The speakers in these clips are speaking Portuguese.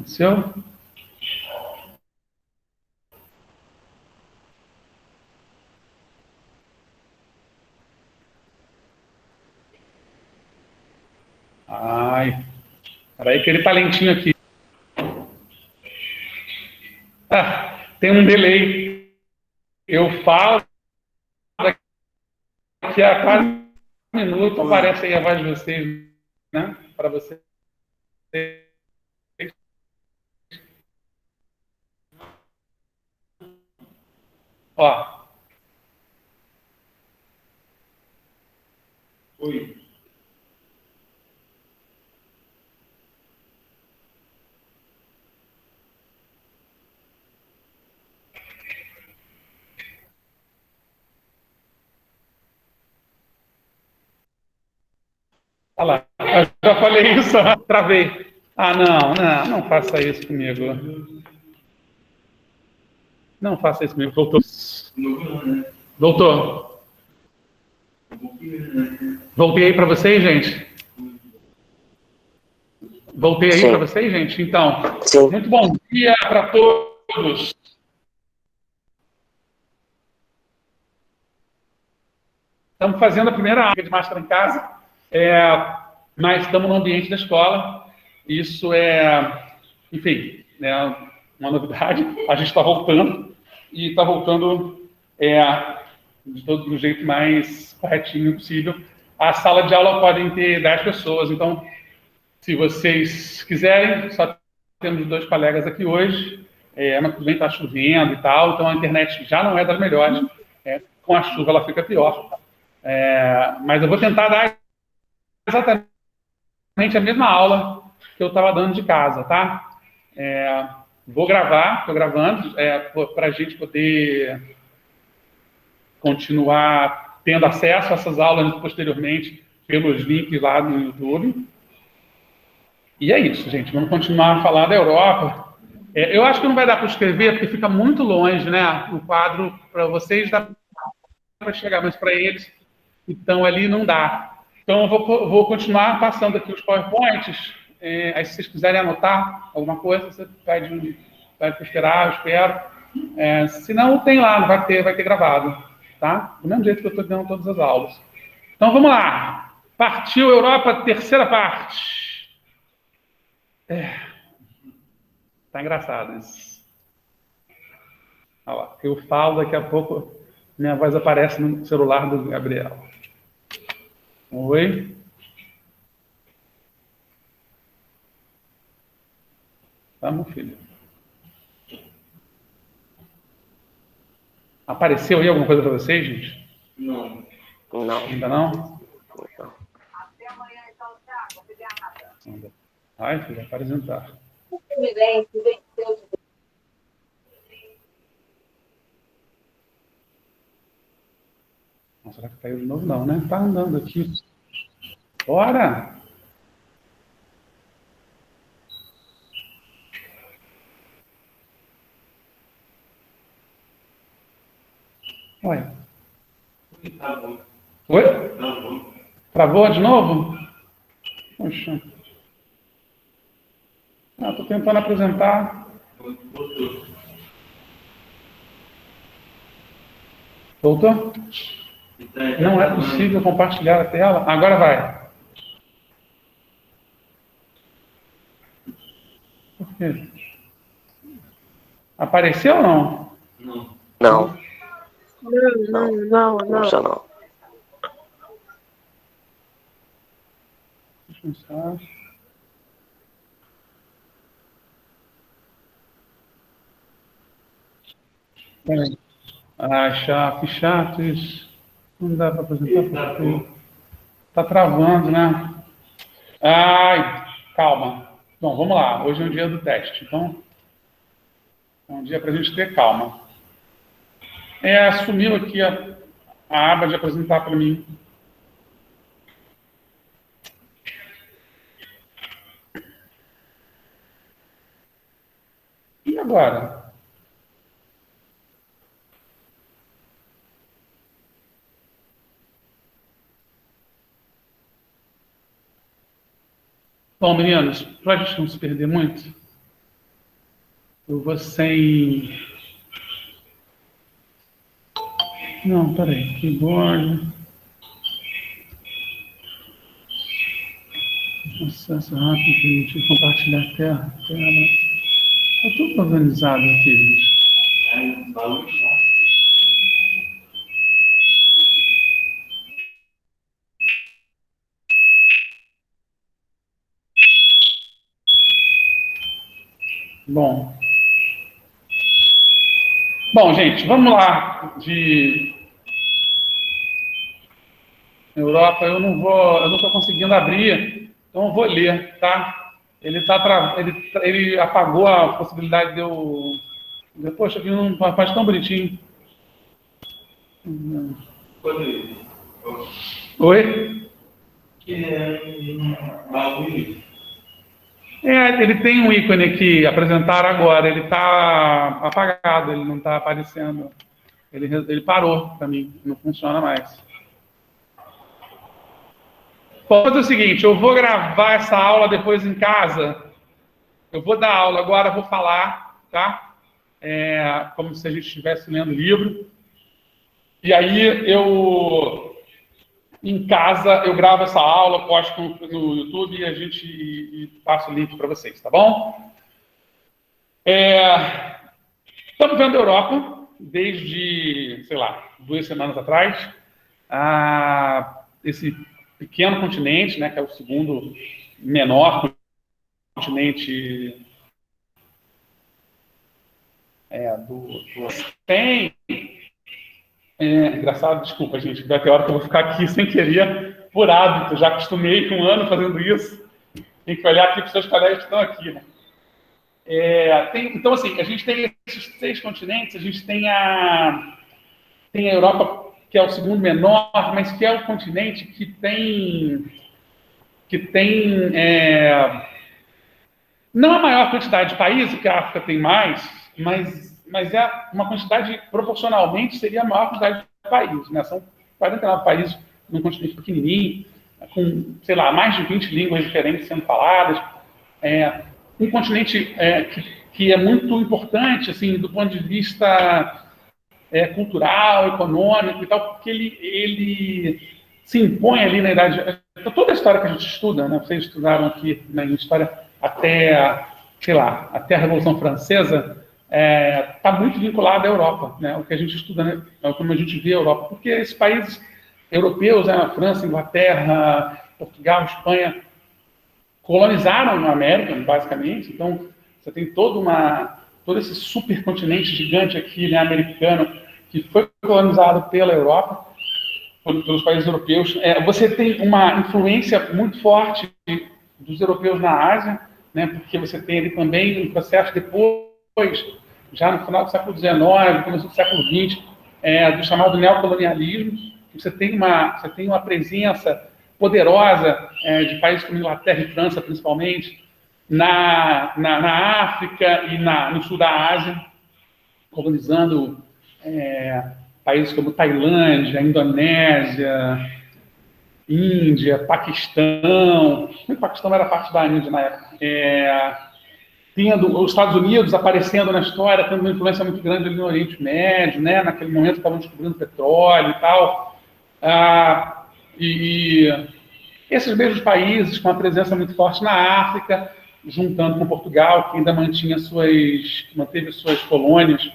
Aconteceu? Ai, peraí que ele tá lentinho aqui. Ah, tem um delay. Eu falo, daqui a quase um minuto aparece aí a voz de vocês, né? Para vocês. Ó. Oi. Olha lá. Eu já falei isso, travei. Ah, não faça isso comigo. Não faça isso comigo. Voltou. Voltou. Voltei aí para vocês, gente? Voltei aí para vocês, gente? Então, muito bom dia para todos. Estamos fazendo a primeira aula de máscara em casa, mas estamos no ambiente da escola. Isso enfim, uma novidade. A gente está voltando e está voltando do jeito mais corretinho possível. A sala de aula podem ter 10 pessoas, então, se vocês quiserem, só temos 2 colegas aqui hoje, mas também está chovendo e tal, então a internet já não é das melhores. Com a chuva ela fica pior. Mas eu vou tentar dar exatamente a mesma aula que eu estava dando de casa, tá? Vou gravar, estou gravando, para a gente poder continuar tendo acesso a essas aulas posteriormente pelos links lá no YouTube. E é isso, gente. Vamos continuar a falar da Europa. Eu acho que não vai dar para escrever, porque fica muito longe, né? O quadro, para vocês, dá para chegar, mas para eles, então ali não dá. Então, eu vou continuar passando aqui os PowerPoints. Aí, se vocês quiserem anotar alguma coisa, você pede para esperar, eu espero. Se não, tem lá, não vai ter gravado. Tá? Do mesmo jeito que eu estou dando todas as aulas. Então, vamos lá. Partiu Europa, terceira parte. Tá engraçado isso. Olha lá, eu falo, daqui a pouco minha voz aparece no celular do Gabriel. Oi? Vamos, filho. Apareceu aí alguma coisa para vocês, gente? Não. Ainda não? Até amanhã, então, Thiago. Obrigada. Ai, filho, apresentar. Não, será que caiu de novo? Não, né? Tá andando aqui. Bora! Olha. Oi? Travou de novo? Poxa. Estou tentando apresentar. Voltou? Não é possível compartilhar a tela. Agora vai. Por quê? Apareceu ou não? Não. Não precisa não. Deixa eu pensar. Peraí. Ah, chato isso. Não dá para apresentar porque está travando, né? Ai, calma. Bom, vamos lá. Hoje é o dia do teste, então é um dia para a gente ter calma. Sumiu aqui a aba de apresentar para mim. E agora? Bom, meninos, para a gente não se perder muito, Eu vou sem... Não, peraí. Keyboard. Acesso rápido, permitir compartilhar a tela. Está tudo organizado aqui, gente. Bom, gente, vamos lá. De Europa, eu não estou conseguindo abrir, então eu vou ler, tá? Ele apagou a possibilidade de eu... Poxa, aqui não faz tão bonitinho. Oi? Ele tem um ícone aqui, apresentar agora, ele está apagado, ele não está aparecendo. Ele parou para mim, não funciona mais. Vou fazer o seguinte, eu vou gravar essa aula depois em casa. Eu vou dar aula agora, vou falar, tá? Como se a gente estivesse lendo livro. E aí em casa, eu gravo essa aula, posto no YouTube e passo o link para vocês, tá bom? Estamos vendo a Europa desde, sei lá, 2 semanas atrás. Esse pequeno continente, né, que é o segundo menor continente tem... engraçado, desculpa, gente, vai ter hora que eu vou ficar aqui sem querer, por hábito, já acostumei com 1 ano fazendo isso, tem que olhar aqui para os seus colegas que estão aqui, né? Então, assim, a gente tem esses 3 continentes, a gente tem a Europa, que é o segundo menor, mas que é o continente que tem não a maior quantidade de países, que a África tem mais, mas é uma quantidade, proporcionalmente, seria a maior quantidade de países, né? São 49 países num continente pequenininho, com, sei lá, mais de 20 línguas diferentes sendo faladas. Um continente que é muito importante, assim, do ponto de vista cultural, econômico e tal, porque ele se impõe ali na idade... Toda a história que a gente estuda, né? Vocês estudaram aqui na história até, sei lá, até a Revolução Francesa, está muito vinculado à Europa, né? O que a gente estuda, né? Como a gente vê a Europa, porque esses países europeus, a França, Inglaterra, Portugal, Espanha, colonizaram a América, basicamente. Então, você tem todo esse supercontinente gigante aqui, né, americano, que foi colonizado pela Europa, pelos países europeus. Você tem uma influência muito forte dos europeus na Ásia, né, porque você tem ali também um processo depois, já no final do século XIX, começo do século XX, do chamado neocolonialismo. Você tem uma presença poderosa de países como Inglaterra e França, principalmente, na África e no sul da Ásia, colonizando países como Tailândia, Indonésia, Índia, Paquistão. O Paquistão era parte da Índia na época. Tendo os Estados Unidos aparecendo na história, tendo uma influência muito grande ali no Oriente Médio, né? Naquele momento estavam descobrindo petróleo e tal. E esses mesmos países com uma presença muito forte na África, juntando com Portugal, que ainda manteve suas colônias,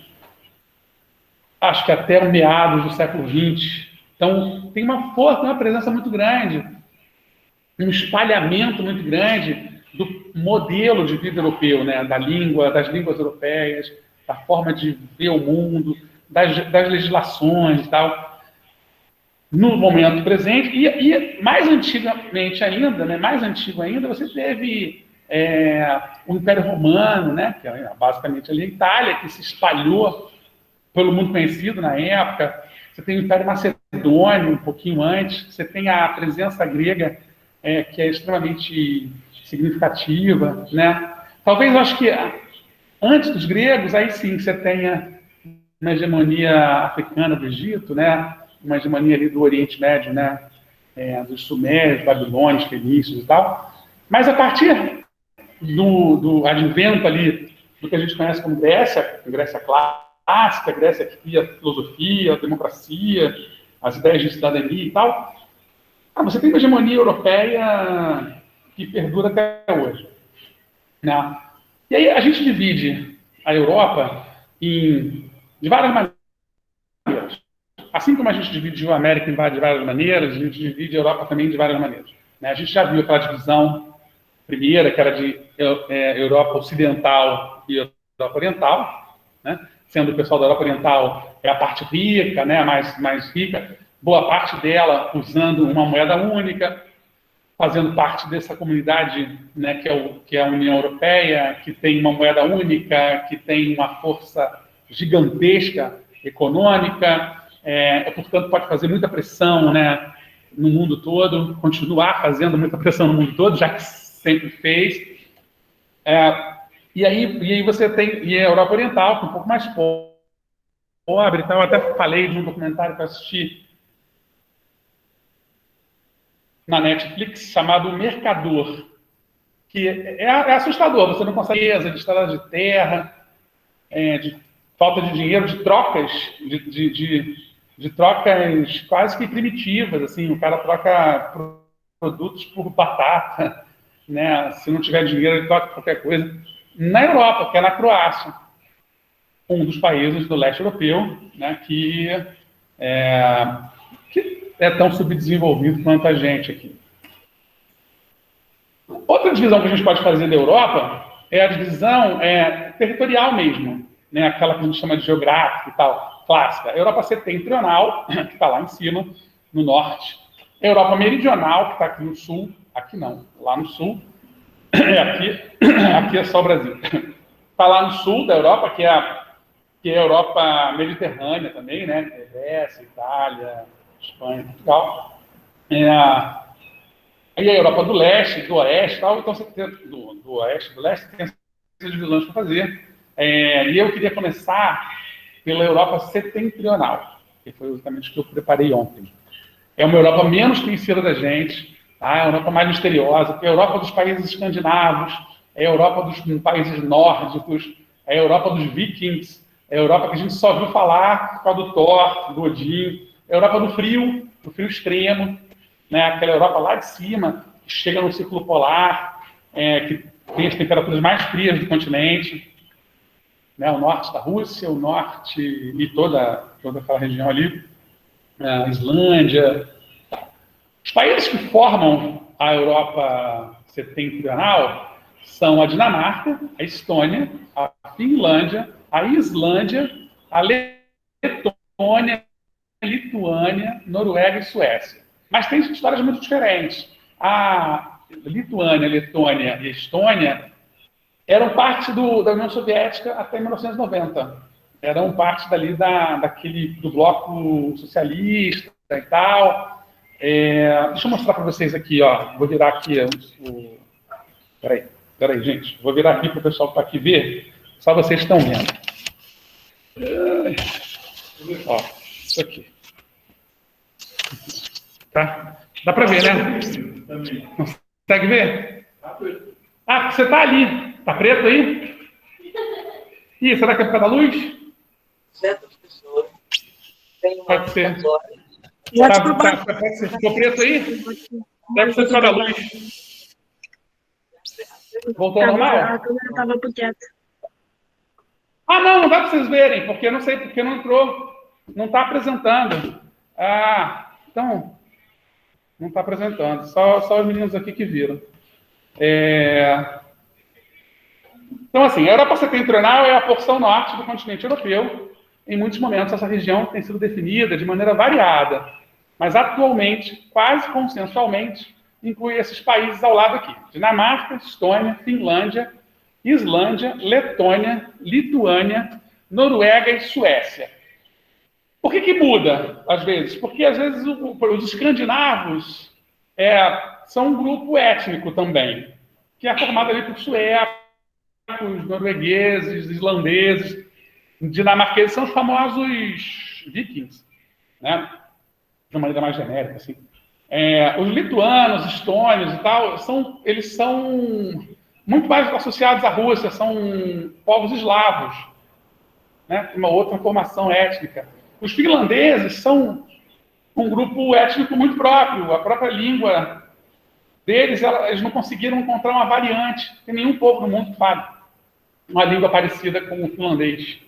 acho que até o meados do século XX. Então, tem uma força, uma presença muito grande, um espalhamento muito grande do modelo de vida europeu, né? Das línguas europeias, da forma de ver o mundo, das legislações e tal. No momento presente, e mais antigamente ainda, né? Mais antigo ainda, você teve o Império Romano, né? Que é basicamente ali a Itália, que se espalhou pelo mundo conhecido na época. Você tem o Império Macedônio, um pouquinho antes. Você tem a presença grega, que é extremamente significativa, né? Talvez, eu acho que antes dos gregos, aí sim, você tenha uma hegemonia africana do Egito, né? Uma hegemonia ali do Oriente Médio, né? Dos sumérios, babilônios, fenícios e tal. Mas a partir do advento ali do que a gente conhece como Grécia, Grécia clássica, Grécia que cria filosofia, democracia, as ideias de cidadania e tal. Você tem uma hegemonia europeia que perdura até hoje, né? E aí a gente divide a Europa de várias maneiras. Assim como a gente dividiu a América de várias maneiras, a gente divide a Europa também de várias maneiras, né? A gente já viu aquela divisão primeira, que era de Europa Ocidental e Europa Oriental, né? Sendo o pessoal da Europa Oriental a parte rica, né? mais rica, boa parte dela usando uma moeda única, fazendo parte dessa comunidade, né, que é a União Europeia, que tem uma moeda única, que tem uma força gigantesca econômica, portanto pode fazer muita pressão, né, no mundo todo, continuar fazendo muita pressão no mundo todo, já que sempre fez. E aí você tem a Europa Oriental, que é um pouco mais pobre. Então, eu até falei de um documentário que eu assisti na Netflix, chamado Mercador, que é assustador. Você não consegue de estrada de terra, de falta de dinheiro, de trocas, de trocas quase que primitivas. Assim, o cara troca produtos por batata, né? Se não tiver dinheiro, ele troca qualquer coisa. Na Europa, que é na Croácia, um dos países do leste europeu, né, que é tão subdesenvolvido quanto a gente aqui. Outra divisão que a gente pode fazer da Europa é a divisão territorial mesmo, né, aquela que a gente chama de geográfica e tal, clássica. A Europa setentrional, que está lá em cima, no norte. A Europa meridional, que está aqui no sul. Aqui não, lá no sul. Aqui é só o Brasil. Está lá no sul da Europa, que é a Europa mediterrânea também, né? Grécia, Itália, Espanha, Portugal. E a Europa do leste, do oeste, tal. Então você tem do oeste, do leste, tem essas divisões para fazer. E eu queria começar pela Europa setentrional, que foi exatamente o que eu preparei ontem. É uma Europa menos conhecida da gente, tá? É a Europa mais misteriosa, é a Europa dos países escandinavos, é a Europa dos países nórdicos, é a Europa dos vikings, é a Europa que a gente só viu falar por causa do Thor, do Odin, é a Europa do frio extremo, né? Aquela Europa lá de cima, que chega no círculo polar, que tem as temperaturas mais frias do continente, né? O norte da Rússia, o norte e toda aquela região ali, a Islândia. Os países que formam a Europa setentrional são a Dinamarca, a Estônia, a Finlândia, a Islândia, a Letônia, a Lituânia, Noruega e Suécia. Mas tem histórias muito diferentes. A Lituânia, Letônia e Estônia eram parte da União Soviética até 1990. Eram parte dali do bloco socialista e tal. Deixa eu mostrar para vocês aqui, ó. Vou virar aqui Peraí, gente. Vou virar aqui para o pessoal que está aqui ver. Só vocês estão vendo. Ó, isso aqui. Tá? Dá para ver, né? Consegue ver? Ah, você está ali. Tá preto aí? Ih, será que é por causa da luz? Certas pessoas têm uma pode ser. Pode ser. Ficou preto aí? Deve ser por causa da luz. Voltou ao normal? A câmera estava quieta. Ah, não dá para vocês verem, porque eu não sei porque não entrou. Não está apresentando. Ah, então, não está apresentando. Só os meninos aqui que viram. Então, assim, a Europa setentrional é a porção norte do continente europeu. Em muitos momentos, essa região tem sido definida de maneira variada, mas atualmente, quase consensualmente, inclui esses países ao lado aqui: Dinamarca, Estônia, Finlândia, Islândia, Letônia, Lituânia, Noruega e Suécia. Por que muda, às vezes? Porque, às vezes, os escandinavos são um grupo étnico também, que é formado ali por suecos, noruegueses, islandeses, dinamarqueses, são os famosos vikings, né? De uma maneira mais genérica, assim. Os lituanos, estônios e tal, eles são muito mais associados à Rússia, são povos eslavos, né? Uma outra formação étnica. Os finlandeses são um grupo étnico muito próprio, a própria língua deles, eles não conseguiram encontrar uma variante, tem nenhum povo no mundo que fale uma língua parecida com o finlandês.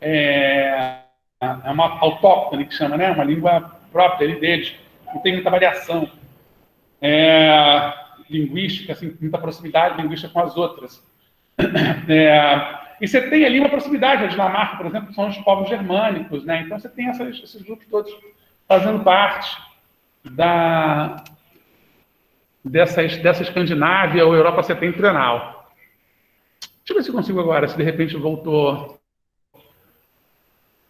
É uma autóctone que chama, né? Uma língua própria deles, não tem muita variação linguística, assim, muita proximidade linguística com as outras. E você tem ali uma proximidade, a Dinamarca, por exemplo, são os povos germânicos, né? Então você tem esses grupos todos fazendo parte dessa Escandinávia ou Europa setentrional. Deixa eu ver se eu consigo agora, se de repente voltou.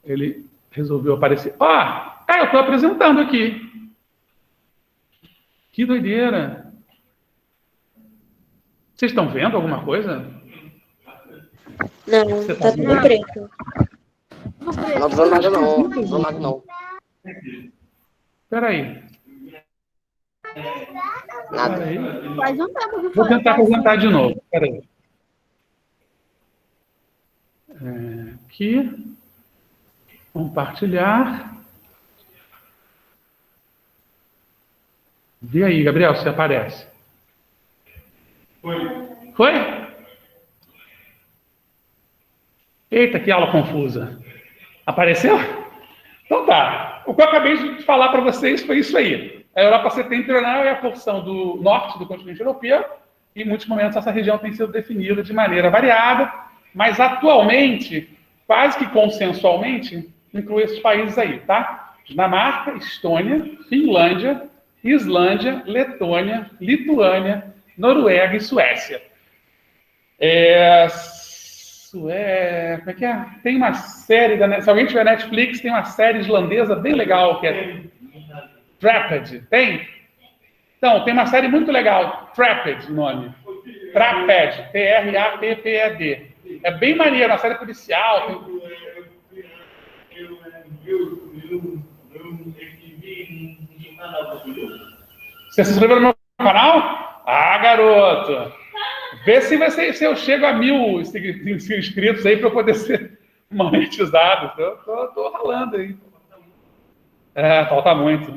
Ele resolveu aparecer. Eu estou apresentando aqui. Que doideira. Vocês estão vendo alguma coisa? Não, tá tudo preto. Não tô vendo nada não, não tô vendo nada não. Espera aí. Nada. Faz um tempo que Vou tentar apresentar de novo. Espera aí. Aqui. Compartilhar. Vê aí, Gabriel, se aparece. Foi? Eita, que aula confusa. Apareceu? Então tá. O que eu acabei de falar para vocês foi isso aí. A Europa setentrional é a porção do norte do continente europeu, e em muitos momentos essa região tem sido definida de maneira variada, mas atualmente, quase que consensualmente, inclui esses países aí, tá? Dinamarca, Estônia, Finlândia, Islândia, Letônia, Lituânia, Noruega e Suécia. Como é que é? Tem uma série, se alguém tiver Netflix, tem uma série islandesa bem legal, que é Trapped. Tem? Então, tem uma série muito legal, Trapped, o nome. Trapped, T-R-A-P-P-E-D. É bem maneiro, uma série policial. Você se inscreveu no meu canal? Garoto! Vê se eu chego a 1000 inscritos aí para eu poder ser monetizado. Tô ralando aí. Falta muito.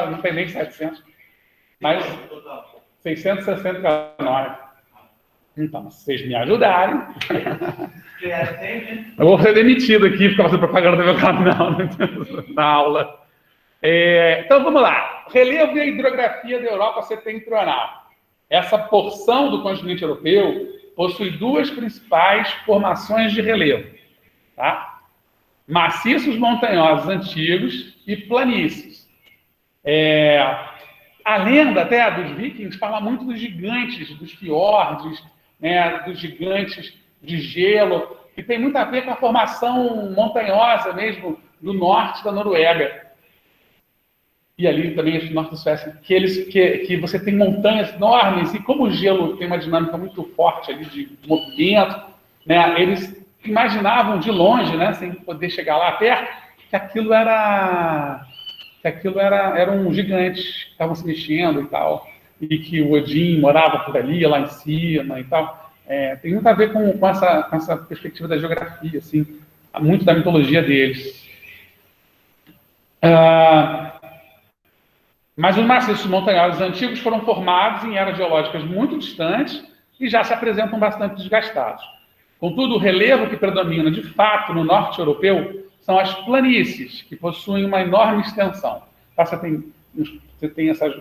Não tem nem 700. Mas 669. Então, se vocês me ajudarem. Eu vou ser demitido aqui, ficar fazendo propaganda do meu canal na aula. Então, vamos lá. Relevo e a hidrografia da Europa setentrional. Essa porção do continente europeu possui duas principais formações de relevo. Tá? Maciços montanhosos antigos e planícies. A lenda até dos vikings fala muito dos gigantes, dos fiordes, né, dos gigantes de gelo, que tem muito a ver com a formação montanhosa mesmo do norte da Noruega. E ali também no norte da Suécia, que você tem montanhas enormes, e como o gelo tem uma dinâmica muito forte ali de movimento, né, eles imaginavam de longe, né, sem poder chegar lá perto, que aquilo eram gigantes que estavam se mexendo e tal, e que o Odin morava por ali, lá em cima e tal. Tem muito a ver com essa perspectiva da geografia, assim, muito da mitologia deles. Mas os maciços montanhosos antigos foram formados em eras geológicas muito distantes e já se apresentam bastante desgastados. Contudo, o relevo que predomina de fato no norte europeu são as planícies, que possuem uma enorme extensão. Tá? Você tem essas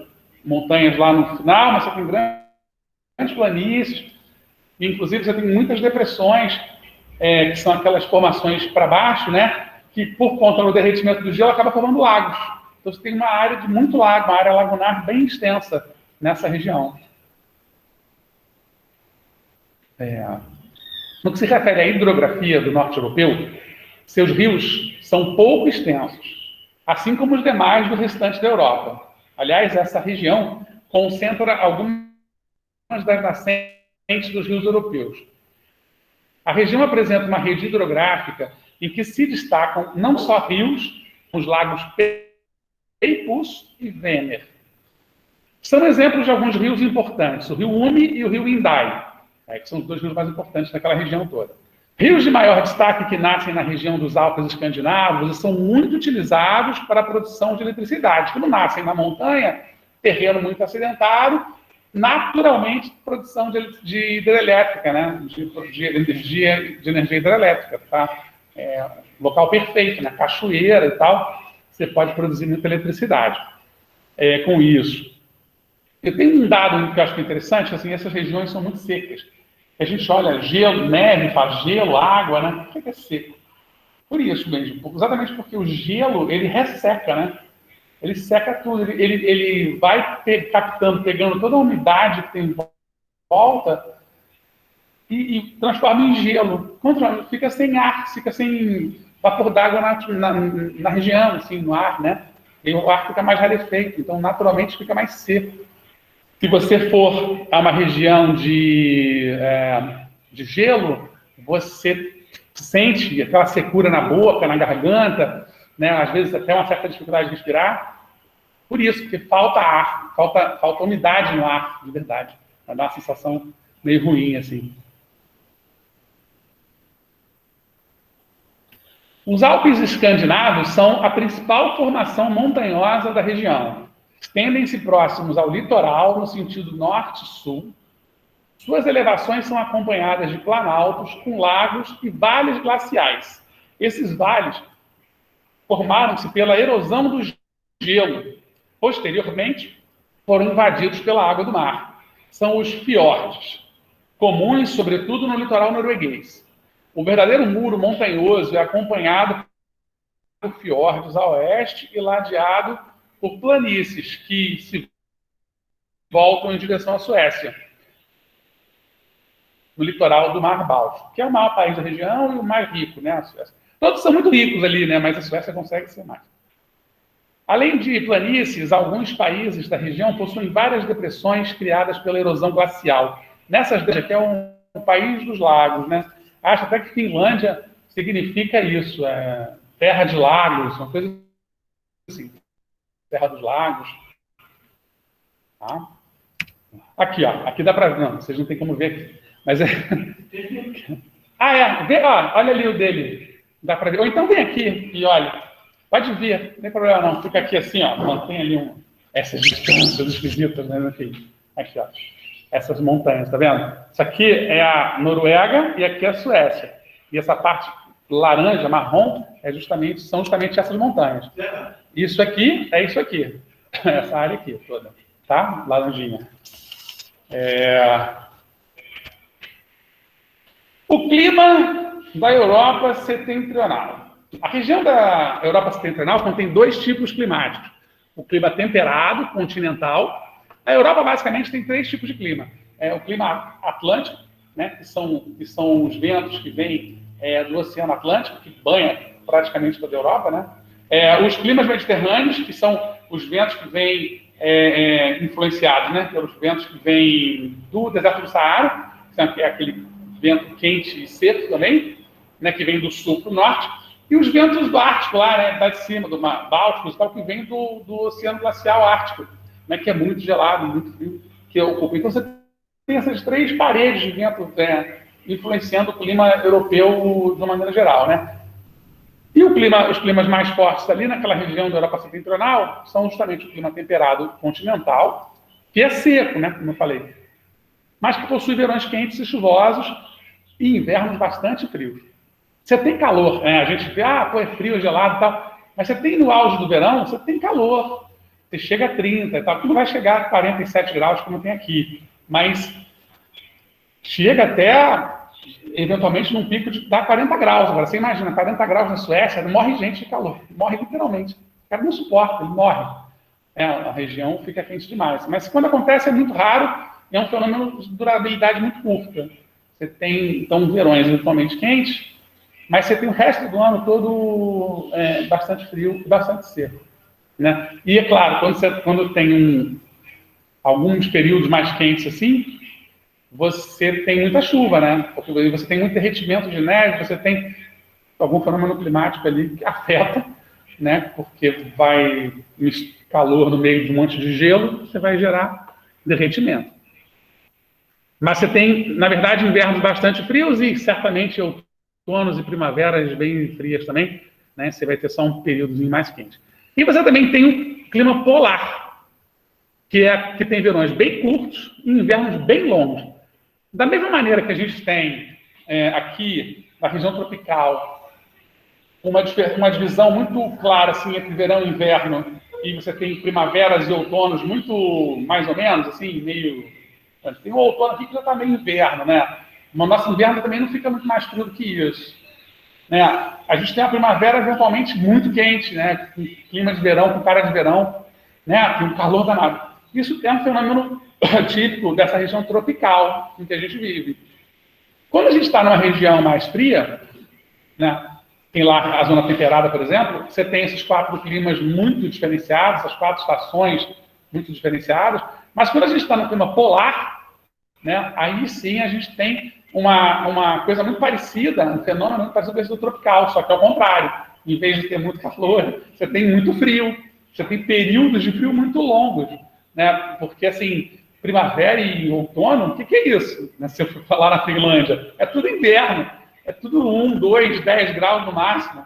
montanhas lá no final, mas você tem grandes planícies, e inclusive você tem muitas depressões, que são aquelas formações para baixo, né, que por conta do derretimento do gelo acaba formando lagos. Então você tem uma área de muito lago, uma área lagunar bem extensa nessa região. No que se refere à hidrografia do norte europeu, seus rios são pouco extensos, assim como os demais do restante da Europa. Aliás, essa região concentra algumas das nascentes dos rios europeus. A região apresenta uma rede hidrográfica em que se destacam não só rios, os lagos Peipus e Vänern. São exemplos de alguns rios importantes, o rio Ume e o rio Indai, que são os dois rios mais importantes daquela região toda. Rios de maior destaque que nascem na região dos Alpes escandinavos e são muito utilizados para a produção de eletricidade. Como nascem na montanha, terreno muito acidentado, naturalmente produção de hidrelétrica, né? de energia hidrelétrica. Tá? Local perfeito, né? Cachoeira e tal, você pode produzir muita eletricidade com isso. Eu tenho um dado que eu acho que é interessante, assim, essas regiões são muito secas. A gente olha gelo, neve, faz gelo, água, né? Por que é seco? Por isso mesmo, exatamente porque o gelo, ele resseca, né? Ele seca tudo, ele vai captando, pegando toda a umidade que tem em volta e transforma em gelo. Fica sem ar, fica sem vapor d'água na região, assim, no ar, né? E o ar fica mais rarefeito, então naturalmente fica mais seco. Se você for a uma região de gelo, você sente aquela secura na boca, na garganta, né? Às vezes até uma certa dificuldade de respirar. Por isso, porque falta ar, falta umidade no ar, de verdade. Vai dar uma sensação meio ruim, assim. Os Alpes escandinavos são a principal formação montanhosa da região. Estendem-se próximos ao litoral, no sentido norte-sul. Suas elevações são acompanhadas de planaltos, com lagos e vales glaciais. Esses vales formaram-se pela erosão do gelo. Posteriormente, foram invadidos pela água do mar. São os fiordes, comuns, sobretudo, no litoral norueguês. O verdadeiro muro montanhoso é acompanhado por fiordes a oeste e ladeado por planícies que se voltam em direção à Suécia, no litoral do Mar Báltico, que é o maior país da região e o mais rico, né, a Suécia. Todos são muito ricos ali, né, mas a Suécia consegue ser mais. Além de planícies, alguns países da região possuem várias depressões criadas pela erosão glacial. Nessas, que é um país dos lagos, né? Acho até que Finlândia significa isso, terra de lagos, uma coisa assim. Terra dos Lagos. Tá? Aqui, ó. Aqui dá para ver. Não, vocês não tem como ver aqui. Mas olha ali o dele. Dá para ver. Ou então vem aqui e olha. Pode vir, não tem problema não. Fica aqui assim, ó. Mantém ali essas distâncias esquisitas, né? Enfim. Aqui, ó. Essas montanhas, tá vendo? Isso aqui é a Noruega e aqui é a Suécia. E essa parte laranja, marrom, são justamente essas montanhas. Isso aqui é isso aqui. Essa área aqui toda. Tá? Laranjinha. O clima da Europa setentrional. A região da Europa setentrional contém dois tipos climáticos. O clima temperado, continental. A Europa, basicamente, tem três tipos de clima. O clima atlântico, né, que são os ventos que vêm do Oceano Atlântico, que banha praticamente toda a Europa, né? Os climas mediterrâneos, que são os ventos que vêm influenciados, né, pelos ventos que vêm do deserto do Saara, que é aquele vento quente e seco também, né, que vem do sul para o norte, e os ventos do Ártico, lá, né, de cima, do Mar Báltico, e tal, que vem do Oceano Glacial Ártico, né, que é muito gelado, muito frio, que ocupa. Então você tem essas três paredes de vento influenciando o clima europeu de uma maneira geral, né? E os climas mais fortes ali naquela região da Europa setentrional são justamente o clima temperado continental, que é seco, né, como eu falei, mas que possui verões quentes e chuvosos e invernos bastante frios. Você tem calor, a gente vê, é frio, gelado e tal, mas você tem no auge do verão, você tem calor, você chega a 30 e tal, que não vai chegar a 47 graus como tem aqui, mas chega até eventualmente num pico de dar 40 graus. Agora, você imagina, 40 graus na Suécia, morre gente de calor. Morre literalmente. O cara não suporta, ele morre. A região fica quente demais. Mas quando acontece é muito raro e é um fenômeno de durabilidade muito curta. Você tem, então, verões eventualmente quentes, mas você tem o resto do ano todo bastante frio e bastante seco. Né? E, é claro, quando tem alguns períodos mais quentes assim, você tem muita chuva, né? Porque você tem muito derretimento de neve, você tem algum fenômeno climático ali que afeta né? Porque vai calor no meio de um monte de gelo, você vai gerar derretimento. Mas você tem, na verdade, invernos bastante frios e certamente outonos e primaveras bem frias também, né? Você vai ter só um períodozinho mais quente. E você também tem o clima polar, que tem verões bem curtos e invernos bem longos. Da mesma maneira que a gente tem aqui na região tropical uma divisão muito clara assim, entre verão e inverno, e você tem primaveras e outonos muito mais ou menos, assim, meio... Tem um outono aqui que já está meio inverno, né? Mas nosso inverno também não fica muito mais frio do que isso. Né? A gente tem a primavera eventualmente muito quente, né? Com clima de verão, com cara de verão, né? Tem um calor danado. Isso é um fenômeno típico dessa região tropical em que a gente vive. Quando a gente está numa região mais fria, né? Tem lá a zona temperada, por exemplo, você tem esses 4 climas muito diferenciados, essas 4 estações muito diferenciadas, mas quando a gente está no clima polar, né? Aí sim a gente tem uma coisa muito parecida, um fenômeno muito parecido com esse do tropical, só que ao contrário. Em vez de ter muito calor, você tem muito frio, você tem períodos de frio muito longos, né? Porque, assim, primavera e outono, o que é isso? Né? Se eu for falar na Finlândia, é tudo inverno, é tudo 1, 2, 10 graus no máximo.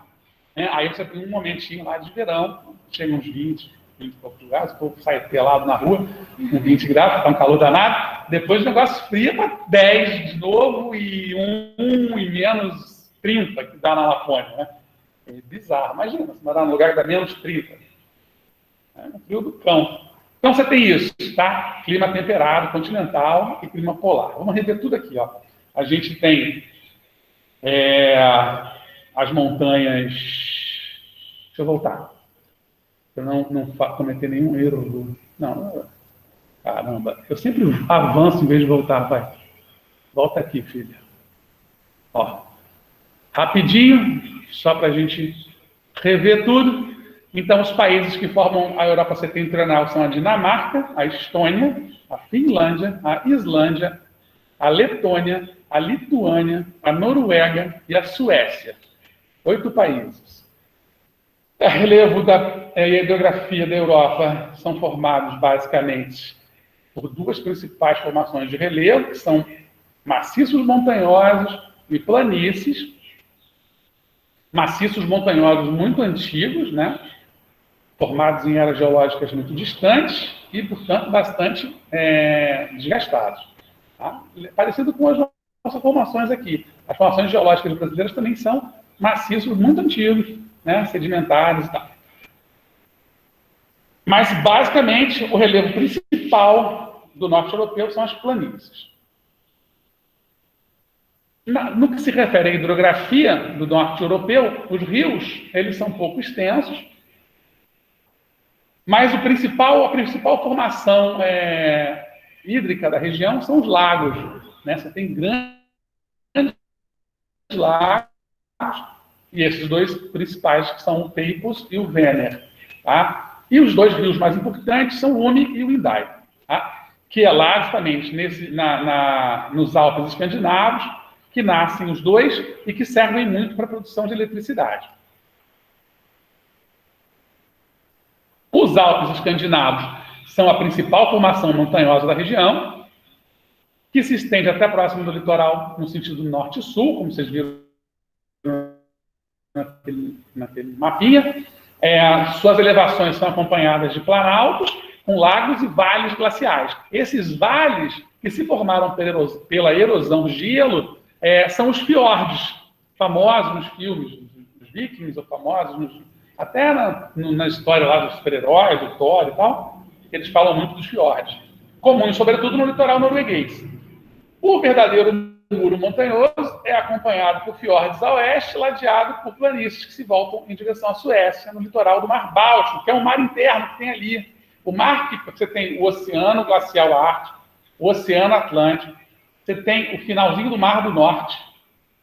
Né? Aí você tem um momentinho lá de verão, chega uns 20 e poucos graus, o povo sai pelado na rua, com 20 graus, está um calor danado, depois o negócio fria para 10 de novo e 1 e menos 30 que dá na Lapônia. Né? É bizarro, imagina, você morar num lugar que dá menos 30. É um frio do cão. Então você tem isso, tá? Clima temperado, continental e clima polar. Vamos rever tudo aqui, ó. A gente tem as montanhas... Deixa eu voltar. Para não cometer nenhum erro. Não, caramba. Eu sempre avanço em vez de voltar, vai. Volta aqui, filha. Ó. Rapidinho, só para a gente rever tudo. Então, os países que formam a Europa Setentrional são a Dinamarca, a Estônia, a Finlândia, a Islândia, a Letônia, a Lituânia, a Noruega e a Suécia. 8 países. O relevo e a hidrografia da Europa são formados, basicamente, por 2 principais formações de relevo, que são maciços montanhosos e planícies. Maciços montanhosos muito antigos, né? Formados em eras geológicas muito distantes e, portanto, bastante desgastados. Tá? Parecido com as nossas formações aqui. As formações geológicas brasileiras também são maciços muito antigos, né? Sedimentares e tal. Mas, basicamente, o relevo principal do norte europeu são as planícies. No que se refere à hidrografia do norte europeu, os rios, eles são pouco extensos, mas a principal formação hídrica da região são os lagos. Né? Você tem grandes lagos, e esses 2 principais que são o Peipus e o Vänern. Tá? E os 2 rios mais importantes são o Ume e o Indai, tá? Que é lá justamente nos Alpes escandinavos, que nascem os 2 e que servem muito para a produção de eletricidade. Os Alpes escandinavos são a principal formação montanhosa da região, que se estende até próximo do litoral no sentido norte-sul, como vocês viram naquele mapinha. Suas elevações são acompanhadas de planaltos, com lagos e vales glaciais. Esses vales, que se formaram pela erosão do gelo, são os fiordes, famosos nos filmes dos vikings, ou famosos até na história lá dos super-heróis, do Thor e tal, eles falam muito dos fiordes, comuns, sobretudo, no litoral norueguês. O verdadeiro muro montanhoso é acompanhado por fiordes a oeste, ladeado por planícies que se voltam em direção à Suécia, no litoral do Mar Báltico, que é um mar interno que tem ali. O mar que você tem o Oceano Glacial Ártico, o Oceano Atlântico, você tem o finalzinho do Mar do Norte,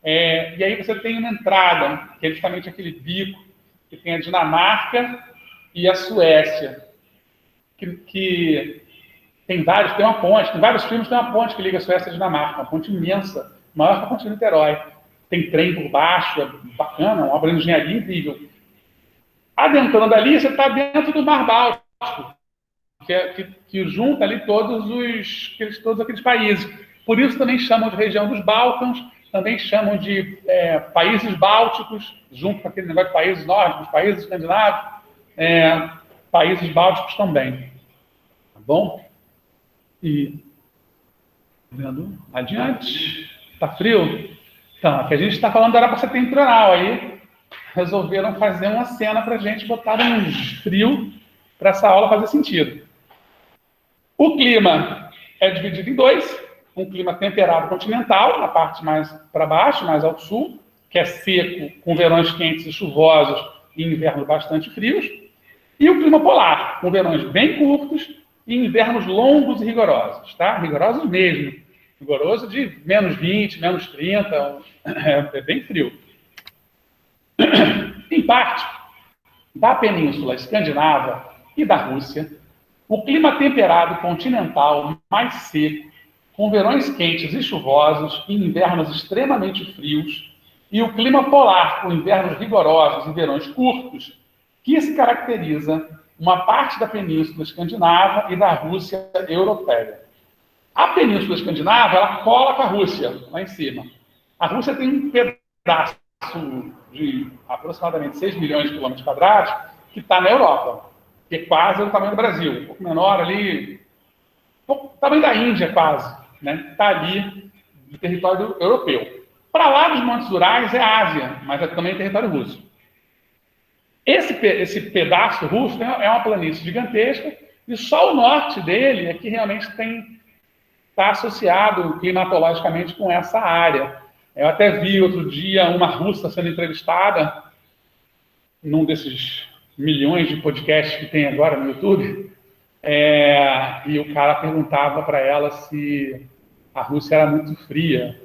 e aí você tem uma entrada, que é justamente aquele bico, que tem a Dinamarca e a Suécia, que tem uma ponte, tem vários filmes, tem uma ponte que liga a Suécia e a Dinamarca, uma ponte imensa, maior que a ponte de Niterói. Tem trem por baixo, é bacana, uma obra de engenharia incrível. Adentrando ali, você está dentro do Mar Báltico, que junta ali todos aqueles países. Por isso também chamam de região dos Balcãs, também chamam de países bálticos, junto com aquele negócio de países nórdicos, países escandinavos, países bálticos também. Tá bom? E, vendo adiante, tá frio? Então, aqui a gente está falando da Europa Setentrional, aí resolveram fazer uma cena para a gente botar uns frio para essa aula fazer sentido. O clima é dividido em dois, um clima temperado continental, na parte mais para baixo, mais ao sul, que é seco, com verões quentes e chuvosos e invernos bastante frios, e o clima polar, com verões bem curtos e invernos longos e rigorosos, tá? Rigorosos mesmo. Rigoroso de menos 20, menos 30, é bem frio. Em parte da Península Escandinava e da Rússia, o clima temperado continental mais seco, com verões quentes e chuvosos e invernos extremamente frios, e o clima polar, com invernos rigorosos e verões curtos, que se caracteriza uma parte da Península Escandinava e da Rússia europeia. A Península Escandinava, ela cola com a Rússia, lá em cima. A Rússia tem um pedaço de aproximadamente 6 milhões de quilômetros quadrados que está na Europa, que é quase o tamanho do Brasil, um pouco menor ali, o tamanho da Índia quase, né? Está ali no território europeu. Para lá dos Montes Urais é Ásia, mas é também território russo. Esse pedaço russo é uma planície gigantesca e só o norte dele é que realmente está associado climatologicamente com essa área. Eu até vi outro dia uma russa sendo entrevistada num desses milhões de podcasts que tem agora no YouTube, e o cara perguntava para ela se a Rússia era muito fria.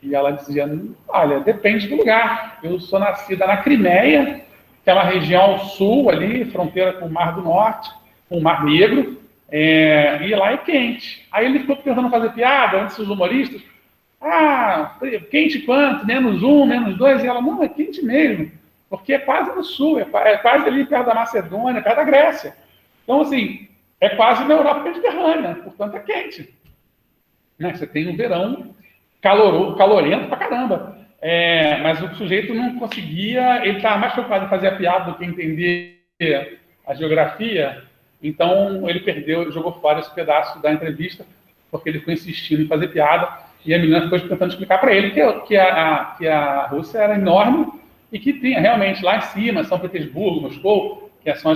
E ela dizia, olha, depende do lugar. Eu sou nascida na Crimeia, que é uma região ao sul ali, fronteira com o Mar do Norte, com o Mar Negro, e lá é quente. Aí ele ficou tentando fazer piada, antes os humoristas, quente quanto? -1, -2? E ela, não, é quente mesmo, porque é quase no sul, é quase ali perto da Macedônia, perto da Grécia. Então, assim, é quase na Europa Mediterrânea, portanto é quente. Né? Você tem um verão calorento pra caramba. Mas o sujeito não conseguia, ele estava mais preocupado em fazer a piada do que entender a geografia, então ele jogou fora esse pedaço da entrevista, porque ele ficou insistindo em fazer piada, e a menina ficou tentando explicar para ele que a Rússia era enorme e que tinha realmente lá em cima, São Petersburgo, Moscou, que são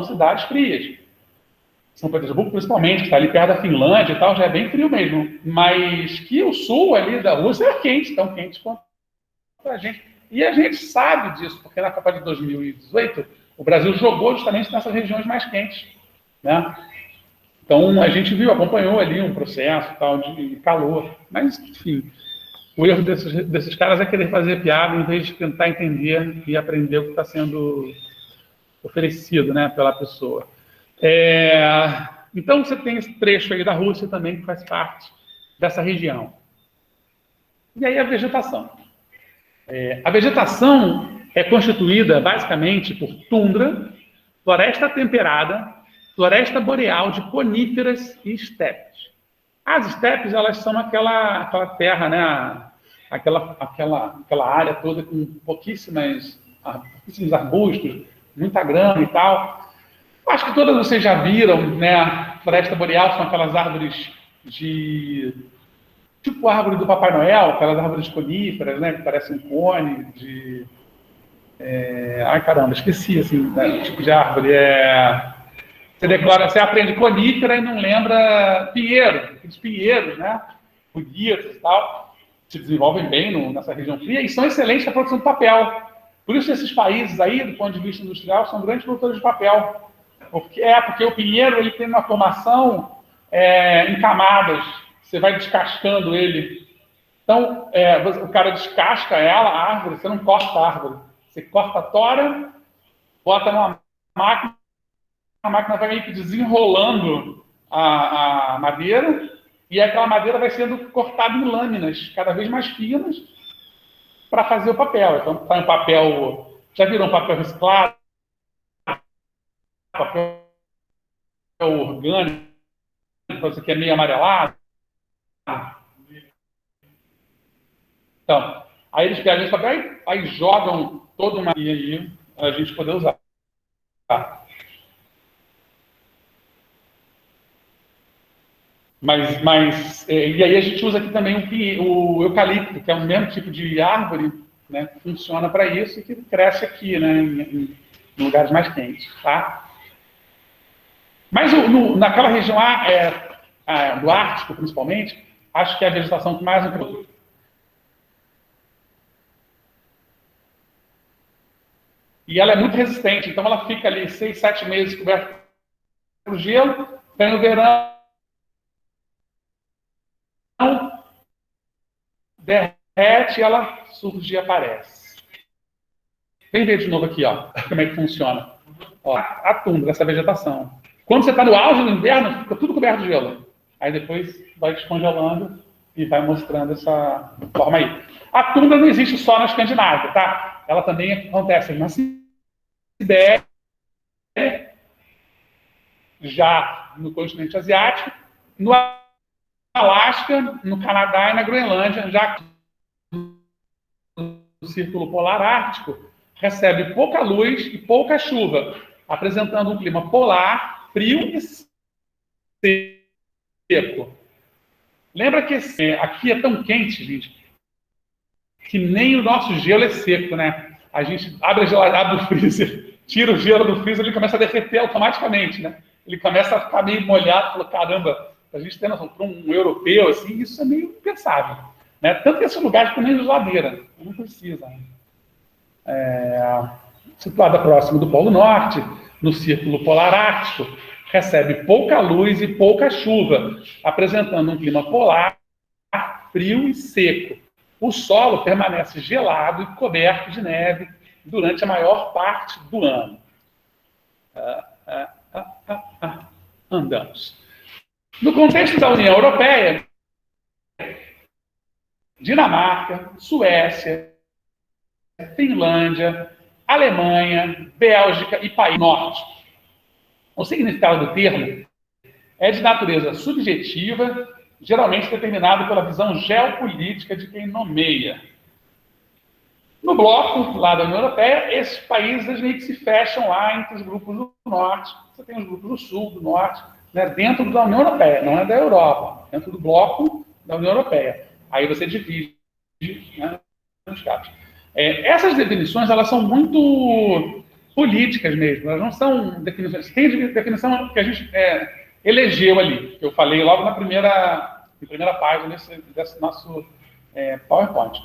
cidades frias. São Petersburgo, principalmente, que está ali perto da Finlândia e tal, já é bem frio mesmo. Mas que o sul ali da Rússia é quente, tão quente quanto a gente. E a gente sabe disso, porque na Copa de 2018, o Brasil jogou justamente nessas regiões mais quentes. Né? Então, a gente acompanhou ali um processo tal, de calor. Mas, enfim, o erro desses caras é querer fazer piada em vez de tentar entender e aprender o que está sendo oferecido, né, pela pessoa. Então, você tem esse trecho aí da Rússia também, que faz parte dessa região. E aí a vegetação. A vegetação é constituída, basicamente, por tundra, floresta temperada, floresta boreal de coníferas e estepes. As estepes, elas são aquela terra, né, aquela área toda com pouquíssimos arbustos, muita grama e tal. Acho que todas vocês já viram, né? Floresta boreal são aquelas árvores tipo a árvore do Papai Noel, aquelas árvores coníferas, né? Que parecem um cone de... Ai, caramba, esqueci, assim, né, o tipo de árvore. Você aprende conífera e não lembra pinheiro, aqueles pinheiros, né? Bonitos e tal, se desenvolvem bem nessa região fria e são excelentes na produção de papel. Por isso, esses países aí, do ponto de vista industrial, são grandes produtores de papel. Porque o pinheiro ele tem uma formação em camadas. Você vai descascando ele. Então, o cara descasca a árvore, você não corta a árvore. Você corta a tora, bota numa máquina, a máquina vai meio que desenrolando a madeira, e aquela madeira vai sendo cortada em lâminas cada vez mais finas, para fazer o papel. Então, sai um papel, já viram um papel reciclado, papel orgânico, você quer meio amarelado. Então, aí eles pegam esse papel, aí jogam toda uma e aí a gente poder usar. E aí a gente usa aqui também o eucalipto, que é o mesmo tipo de árvore, né, que funciona para isso e que cresce aqui, né, em lugares mais quentes, tá? Mas naquela região do Ártico, principalmente, acho que é a vegetação que mais produz. E ela é muito resistente, então ela fica ali 6, 7 meses coberta por gelo, vem no verão, derrete e ela surge e aparece. Vem ver de novo aqui, ó, como é que funciona. Ó, a tundra, essa vegetação. Quando você está no auge do inverno, fica tudo coberto de gelo. Aí depois vai descongelando e vai mostrando essa forma aí. A tundra não existe só na Escandinávia, tá? Ela também acontece na Sibéria, já no continente asiático, no Alasca, no Canadá e na Groenlândia, já que o Círculo Polar Ártico recebe pouca luz e pouca chuva, apresentando um clima polar, frio e seco. Lembra que aqui é tão quente, gente, que nem o nosso gelo é seco, né? A gente abre o freezer, tira o gelo do freezer, ele começa a derreter automaticamente, né? Ele começa a ficar meio molhado, fala, caramba, a gente tem noção, para um europeu, assim, isso é meio impensável. Né? Tanto que esses lugares tem nem geladeira, não precisa. Né? Situada próximo do Polo Norte, no Círculo Polar Ártico, recebe pouca luz e pouca chuva, apresentando um clima polar, frio e seco. O solo permanece gelado e coberto de neve durante a maior parte do ano. Andamos. No contexto da União Europeia, Dinamarca, Suécia, Finlândia, Alemanha, Bélgica e País Norte. O significado do termo é de natureza subjetiva, geralmente determinado pela visão geopolítica de quem nomeia. No bloco, lá da União Europeia, esses países meio que se fecham lá entre os grupos do Norte. Você tem os grupos do Sul, do Norte, né, dentro da União Europeia, não é da Europa, dentro do bloco da União Europeia. Aí você divide, né, nos casos. Essas definições, elas são muito políticas mesmo, elas não são definições. Tem definição que a gente elegeu ali, que eu falei logo na primeira página desse nosso PowerPoint,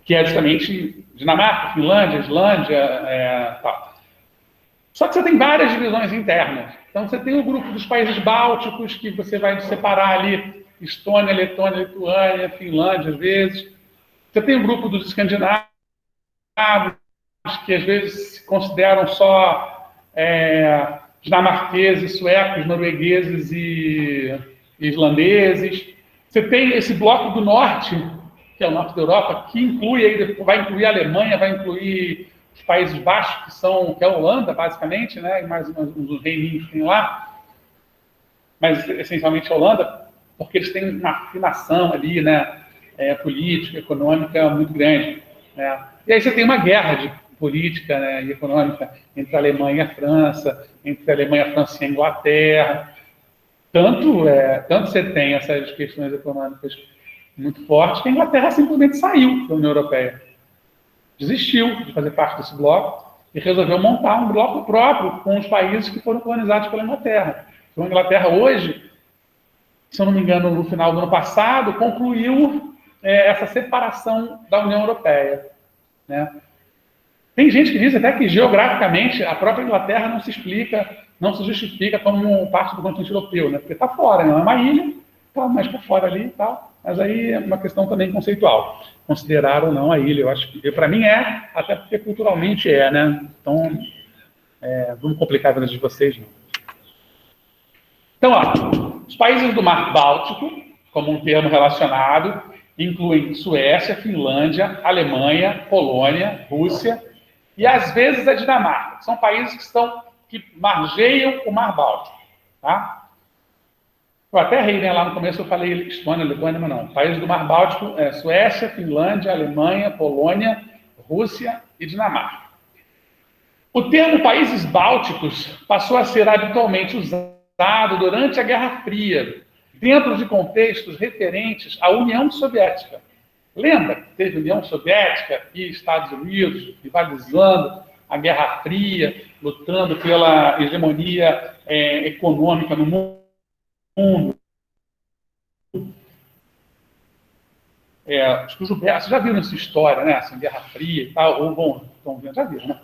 que é justamente Dinamarca, Finlândia, Islândia, tal. Só que você tem várias divisões internas. Então, você tem o grupo dos países bálticos, que você vai separar ali Estônia, Letônia, Lituânia, Finlândia, às vezes. Você tem o grupo dos escandinavos, que às vezes se consideram só dinamarqueses, suecos, noruegueses e islandeses. Você tem esse bloco do norte, que é o norte da Europa, que vai incluir a Alemanha, vai incluir os Países Baixos, que é a Holanda, basicamente, né, e mais uns reininhos que tem lá, mas essencialmente a Holanda, porque eles têm uma afinação ali, né, política, econômica muito grande. Né? E aí você tem uma guerra de política, né, e econômica entre a Alemanha e a França, entre a Alemanha, a França e a Inglaterra. Tanto você tem essas questões econômicas muito fortes que a Inglaterra simplesmente saiu da União Europeia. Desistiu de fazer parte desse bloco e resolveu montar um bloco próprio com os países que foram colonizados pela Inglaterra. Então, a Inglaterra hoje, se eu não me engano, no final do ano passado, concluiu essa separação da União Europeia. Né? Tem gente que diz até que, geograficamente, a própria Inglaterra não se explica, não se justifica como parte do continente europeu, né? Porque está fora, não é uma ilha, está mais para fora ali e tal. Mas aí é uma questão também conceitual. Considerar ou não a ilha, eu acho que para mim até porque culturalmente né? Então, vamos complicar a vida de vocês, não. Então, ó, os países do Mar Báltico, como um termo relacionado, incluem Suécia, Finlândia, Alemanha, Polônia, Rússia e, às vezes, a Dinamarca. São países que margeiam o Mar Báltico. Tá? Eu até errei, né? Lá no começo eu falei Estônia, Letônia, mas não. Países do Mar Báltico é Suécia, Finlândia, Alemanha, Polônia, Rússia e Dinamarca. O termo países bálticos passou a ser habitualmente usado durante a Guerra Fria, dentro de contextos referentes à União Soviética. Lembra que teve União Soviética e Estados Unidos rivalizando a Guerra Fria, lutando pela hegemonia econômica no mundo? Acho que o Gilberto, vocês já viram essa história, né? Assim, Guerra Fria e tal, ou vão ver, já viram, né?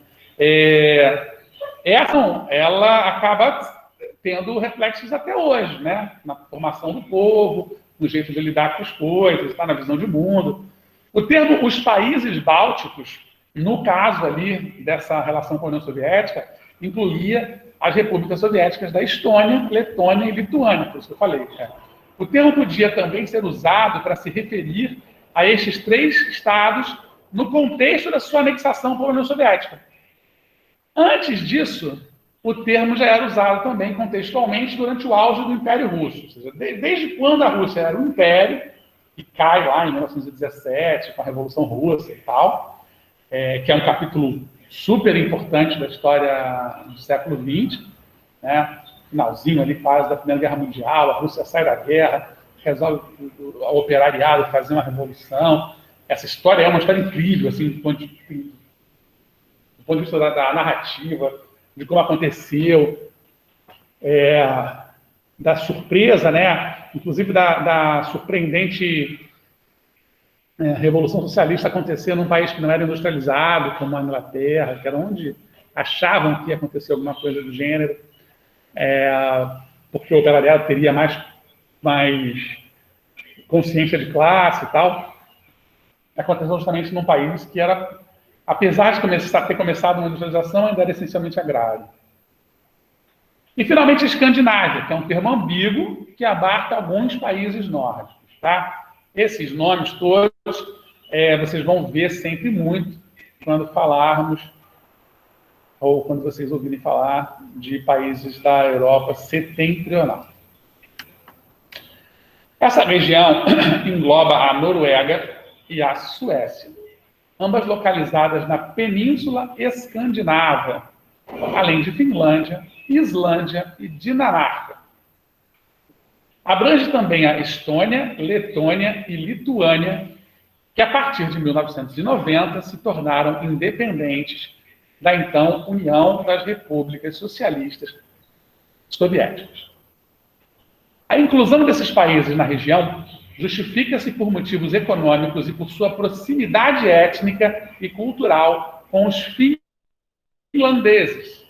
Ela acaba tendo reflexos até hoje, né? Na formação do povo, no jeito de lidar com as coisas, tá? Na visão de mundo. O termo os países bálticos, no caso ali dessa relação com a União Soviética, incluía as repúblicas soviéticas da Estônia, Letônia e Lituânia, por isso que eu falei. O termo podia também ser usado para se referir a estes 3 estados no contexto da sua anexação pela União Soviética. Antes disso, o termo já era usado também contextualmente durante o auge do Império Russo. Ou seja, desde quando a Rússia era um império, e cai lá em 1917, com a Revolução Russa e tal, que é um capítulo super importante da história do século XX, né? Finalzinho ali, quase da Primeira Guerra Mundial, a Rússia sai da guerra, resolve o operariado fazer uma revolução. Essa história é uma história incrível, assim, do ponto de vista da narrativa, de como aconteceu, da surpresa, né? Inclusive da surpreendente Revolução Socialista acontecer num país que não era industrializado, como a Inglaterra, que era onde achavam que ia acontecer alguma coisa do gênero, porque o operariado teria mais consciência de classe e tal. Aconteceu justamente num país que era, apesar de ter começado uma industrialização, ainda era essencialmente agrário. E, finalmente, a Escandinávia, que é um termo ambíguo que abarca alguns países nórdicos. Tá? Esses nomes todos vocês vão ver sempre muito quando falarmos, ou quando vocês ouvirem falar de países da Europa setentrional. Essa região engloba a Noruega e a Suécia, ambas localizadas na Península Escandinava, além de Finlândia, Islândia e Dinamarca. Abrange também a Estônia, Letônia e Lituânia, que a partir de 1990 se tornaram independentes da então União das Repúblicas Socialistas Soviéticas. A inclusão desses países na região justifica-se por motivos econômicos e por sua proximidade étnica e cultural com os finlandeses.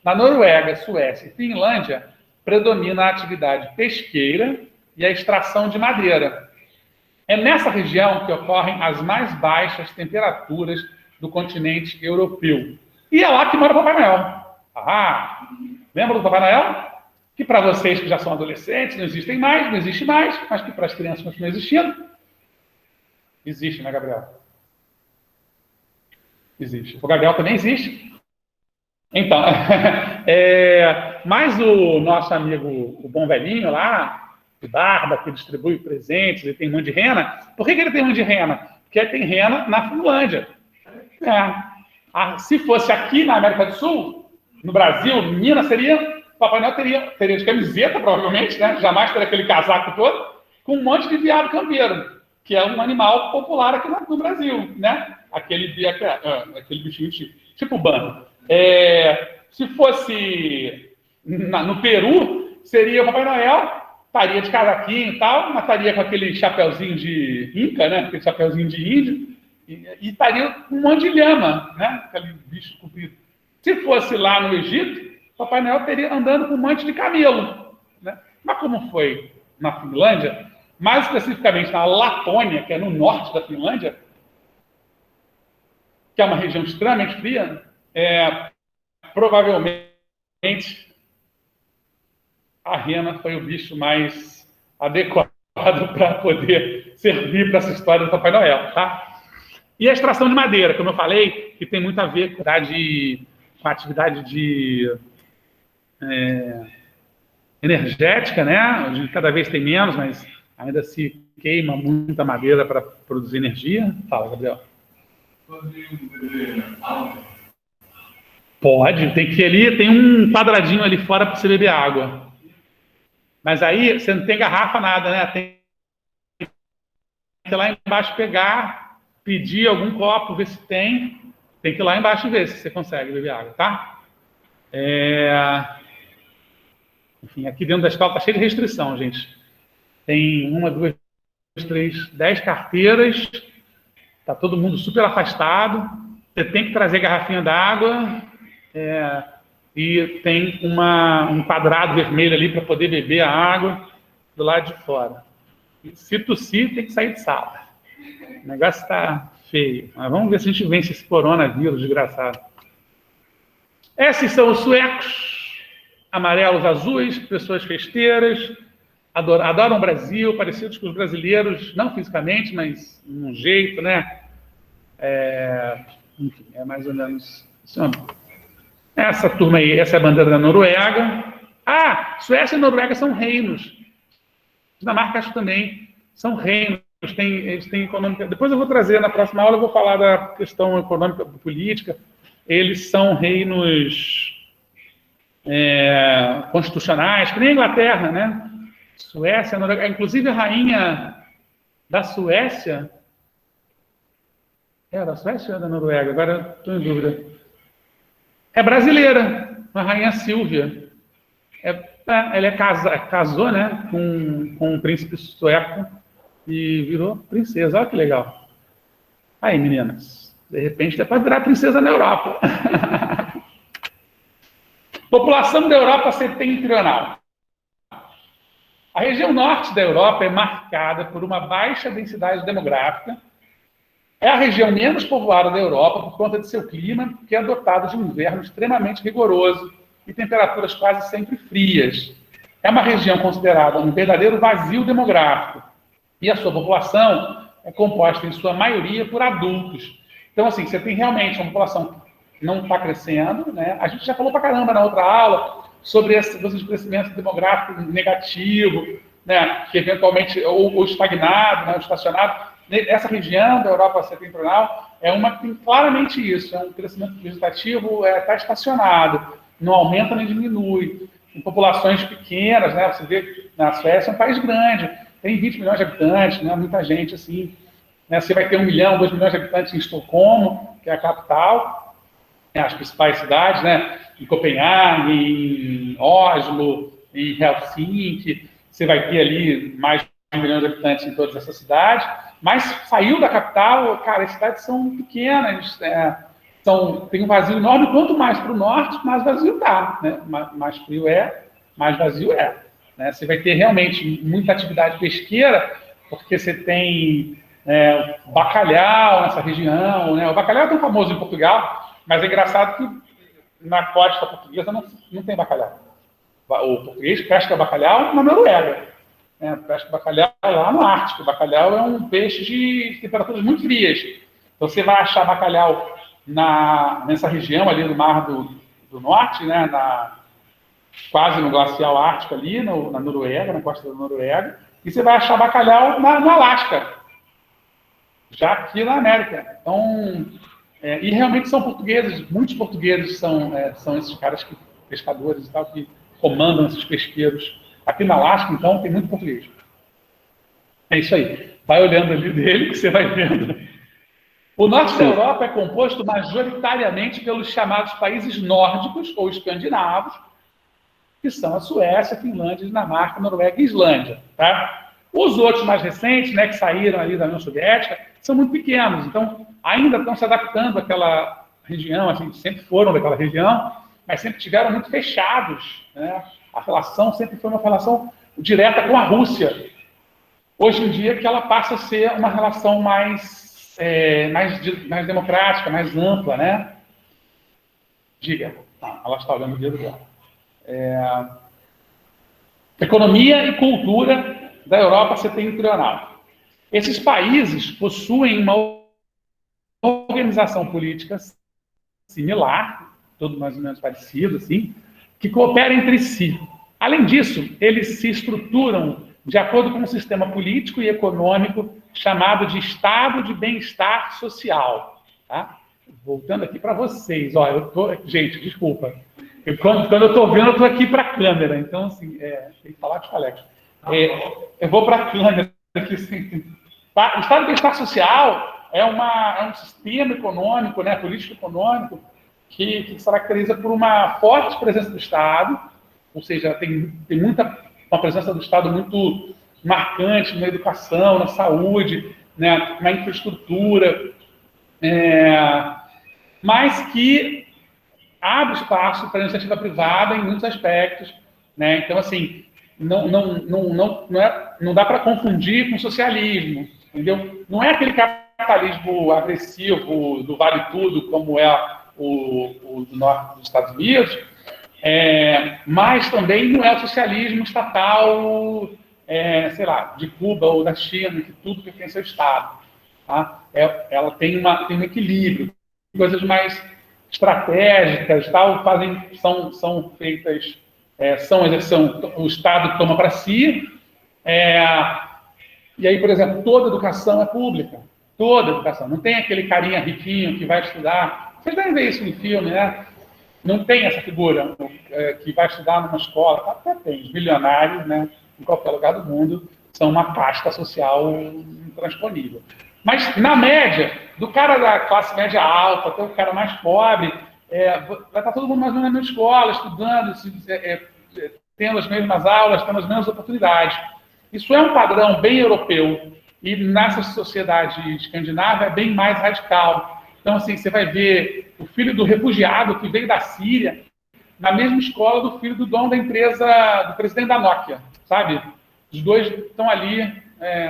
Na Noruega, Suécia e Finlândia, predomina a atividade pesqueira e a extração de madeira. É nessa região que ocorrem as mais baixas temperaturas do continente europeu. E é lá que mora o Papai Noel. Lembra do Papai Noel? Que para vocês que já são adolescentes não existe mais, mas que para as crianças continua existindo. Existe, né, Gabriel? Existe. O Gabriel também existe. Então, mas o nosso amigo, o bom velhinho lá, de barba, que distribui presentes, ele tem mão de rena. Por que ele tem mão de rena? Porque ele tem rena na Finlândia. Se fosse aqui na América do Sul, no Brasil, Minas, Papai Noel teria de camiseta, provavelmente, né? Jamais teria aquele casaco todo, com um monte de veado campeiro, que é um animal popular aqui no Brasil, né? Aquele bichinho tipo bando. Se fosse no Peru, seria o Papai Noel, estaria de casaquinho e tal, mas estaria com aquele chapeuzinho de Inca, né? Aquele chapeuzinho de índio, e estaria com um monte de lhama, né? Aquele bicho comprido. Se fosse lá no Egito, Papai Noel teria andando com um monte de camelo, né? Mas como foi na Finlândia, mais especificamente na Lapônia, que é no norte da Finlândia, que é uma região extremamente fria, provavelmente a rena foi o bicho mais adequado. adequado para poder servir para essa história do Papai Noel, tá? E a extração de madeira, como eu falei, que tem muito a ver com a atividade energética, né? Cada vez tem menos, mas ainda se queima muita madeira para produzir energia. Fala, Gabriel. Pode, tem um quadradinho ali fora para você beber água. Mas aí você não tem garrafa, nada, né? Tem que ir lá embaixo pegar, pedir algum copo, ver se tem. Tem que ir lá embaixo ver se você consegue beber água, tá? Enfim, aqui dentro da escola está cheio de restrição, gente. Tem 1, 2, 3, 10 carteiras. Está todo mundo super afastado. Você tem que trazer garrafinha d'água. E tem um quadrado vermelho ali para poder beber a água do lado de fora. E se tossir, tem que sair de sala. O negócio está feio. Mas vamos ver se a gente vence esse coronavírus desgraçado. Esses são os suecos, amarelos, azuis, pessoas festeiras, adoram o Brasil, parecidos com os brasileiros, não fisicamente, mas num jeito, né? Enfim, é mais ou menos isso. Essa turma aí, essa é a bandeira da Noruega. Suécia e Noruega são reinos. Dinamarca, acho também, são reinos. Eles têm econômica. Depois eu vou trazer, na próxima aula, eu vou falar da questão econômica e política. Eles são reinos constitucionais, que nem a Inglaterra, né? Suécia, Noruega. Inclusive, a rainha da Suécia... da Suécia ou da Noruega? Agora estou em dúvida. É brasileira, a rainha Silvia. Ela casou, né, com um príncipe sueco e virou princesa. Olha que legal. Aí, meninas, de repente dá para virar princesa na Europa. População da Europa setentrional. A região norte da Europa é marcada por uma baixa densidade demográfica. É a região menos povoada da Europa por conta de seu clima, que é dotado de um inverno extremamente rigoroso e temperaturas quase sempre frias. É uma região considerada um verdadeiro vazio demográfico. E a sua população é composta, em sua maioria, por adultos. Então, assim, você tem realmente uma população que não está crescendo, né? A gente já falou pra caramba na outra aula sobre esse crescimento demográfico negativo, né? Que eventualmente, ou estagnado, né? Ou estacionado. Essa região da Europa setentrional é uma que tem claramente isso, é um crescimento vegetativo, está estacionado, não aumenta nem diminui. Em populações pequenas, né, você vê que na Suécia é um país grande, tem 20 milhões de habitantes, né, muita gente assim. Né, você vai ter 1 milhão, 2 milhões de habitantes em Estocolmo, que é a capital, né, as principais cidades, né, em Copenhague, em Oslo, em Helsinki, você vai ter ali mais de 1 milhão de habitantes em todas essas cidades. Mas saiu da capital, cara, as cidades são pequenas, tem um vazio enorme. Quanto mais para o norte, mais vazio está, né? Mais frio mais vazio é. Né? Você vai ter realmente muita atividade pesqueira, porque você tem bacalhau nessa região, né? O bacalhau é tão famoso em Portugal, mas é engraçado que na costa portuguesa não tem bacalhau. O português pesca bacalhau na Noruega. Pesca bacalhau lá no Ártico. O bacalhau é um peixe de temperaturas muito frias. Então você vai achar bacalhau nessa região ali do Mar do Norte, né, quase no glacial ártico ali, na Noruega, na costa da Noruega, e você vai achar bacalhau no Alasca, já aqui na América. Então, e realmente são portugueses, muitos portugueses são esses caras, pescadores e tal, que comandam esses pesqueiros. Aqui na Alasca, então, tem muito português. É isso aí. Vai olhando ali dele que você vai vendo. O norte da Europa é composto majoritariamente pelos chamados países nórdicos ou escandinavos, que são a Suécia, a Finlândia, a Dinamarca, a Noruega e a Islândia. Tá? Os outros mais recentes, né, que saíram ali da União Soviética, são muito pequenos. Então, ainda estão se adaptando àquela região, assim, sempre foram daquela região, mas sempre estiveram muito fechados, né? A relação sempre foi uma relação direta com a Rússia. Hoje em dia, que ela passa a ser uma relação mais democrática, mais ampla, né? Diga. Ela está olhando o dedo dela. Economia e cultura da Europa setentrional. Esses países possuem uma organização política similar, tudo mais ou menos parecido, assim, que coopera entre si. Além disso, eles se estruturam de acordo com um sistema político e econômico chamado de Estado de Bem-Estar Social. Tá? Voltando aqui para vocês, gente, desculpa. Quando eu estou vendo, eu estou aqui para a câmera, então, assim, tem que falar com os colegas. Eu vou para a câmera aqui, assim. O Estado de Bem-Estar Social é um sistema econômico, né, político-econômico, que se caracteriza por uma forte presença do Estado, ou seja, tem uma presença do Estado muito marcante na educação, na saúde, né, na infraestrutura, mas que abre espaço para a iniciativa privada em muitos aspectos, né? Então, assim, não dá para confundir com socialismo, entendeu? Não é aquele capitalismo agressivo do vale tudo, como é o do norte dos Estados Unidos, mas também não é o socialismo estatal, sei lá, de Cuba ou da China, que tudo pertence ao Estado. Tá? Ela tem um equilíbrio, coisas mais estratégicas, tal, são feitas, o Estado toma para si, e aí, por exemplo, toda educação é pública, toda educação, não tem aquele carinha riquinho que vai estudar, vocês devem ver isso em filme, né? Não tem essa figura que vai estudar numa escola, até tem, os bilionários, né, em qualquer lugar do mundo, são uma casta social intransponível. Mas, na média, do cara da classe média alta até o cara mais pobre, vai estar todo mundo mais ou menos na mesma escola, estudando, tendo as mesmas aulas, tendo as mesmas oportunidades. Isso é um padrão bem europeu, e nessa sociedade escandinava é bem mais radical. Então, assim, você vai ver o filho do refugiado que veio da Síria na mesma escola do filho do dono da empresa, do presidente da Nokia, sabe? Os dois estão ali,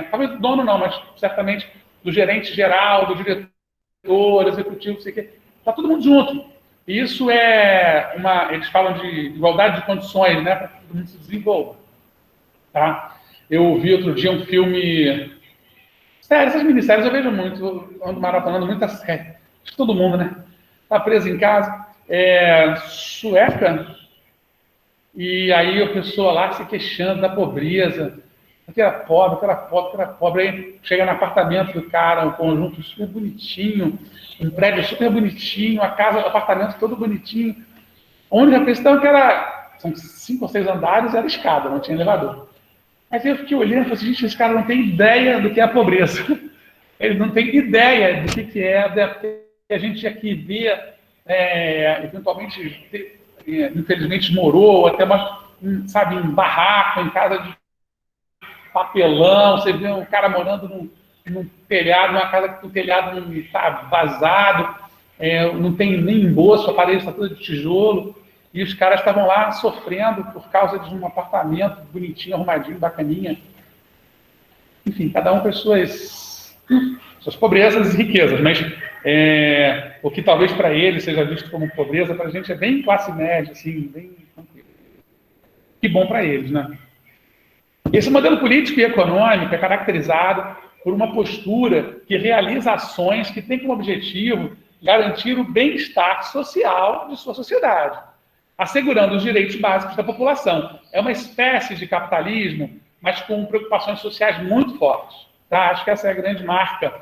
talvez o dono não, mas certamente do gerente geral, do diretor, executivo, não sei o quê. Está todo mundo junto. E isso eles falam de igualdade de condições, né, para que todo mundo se desenvolva. Tá? Eu vi outro dia um filme... Sério, essas minisséries eu vejo muito, eu ando maratonando muita série. Acho que todo mundo, né? Está preso em casa. Sueca. E aí a pessoa lá se queixando da pobreza. Que era pobre. Aí chega no apartamento do cara, um conjunto super bonitinho, um prédio super bonitinho, a casa, o apartamento todo bonitinho. A única questão é que são 5 ou 6 andares, era escada, não tinha elevador. Mas eu fiquei olhando e falei assim, gente, esse cara não tem ideia do que é a pobreza. Ele não tem ideia do que é, porque a gente aqui vê, eventualmente, infelizmente morou, ou até em barraco, em casa de papelão, você vê um cara morando num telhado, numa casa que o telhado não está vazado, não tem nem emboço, a parede está toda de tijolo, e os caras estavam lá sofrendo por causa de um apartamento bonitinho, arrumadinho, bacaninha. Enfim, cada um com as suas pobrezas e riquezas, mas o que talvez para ele seja visto como pobreza, para a gente é bem classe média, assim, bem tranquilo. Que bom para eles, né? Esse modelo político e econômico é caracterizado por uma postura que realiza ações que têm como objetivo garantir o bem-estar social de sua sociedade, assegurando os direitos básicos da população. É uma espécie de capitalismo, mas com preocupações sociais muito fortes. Tá? Acho que essa é a grande marca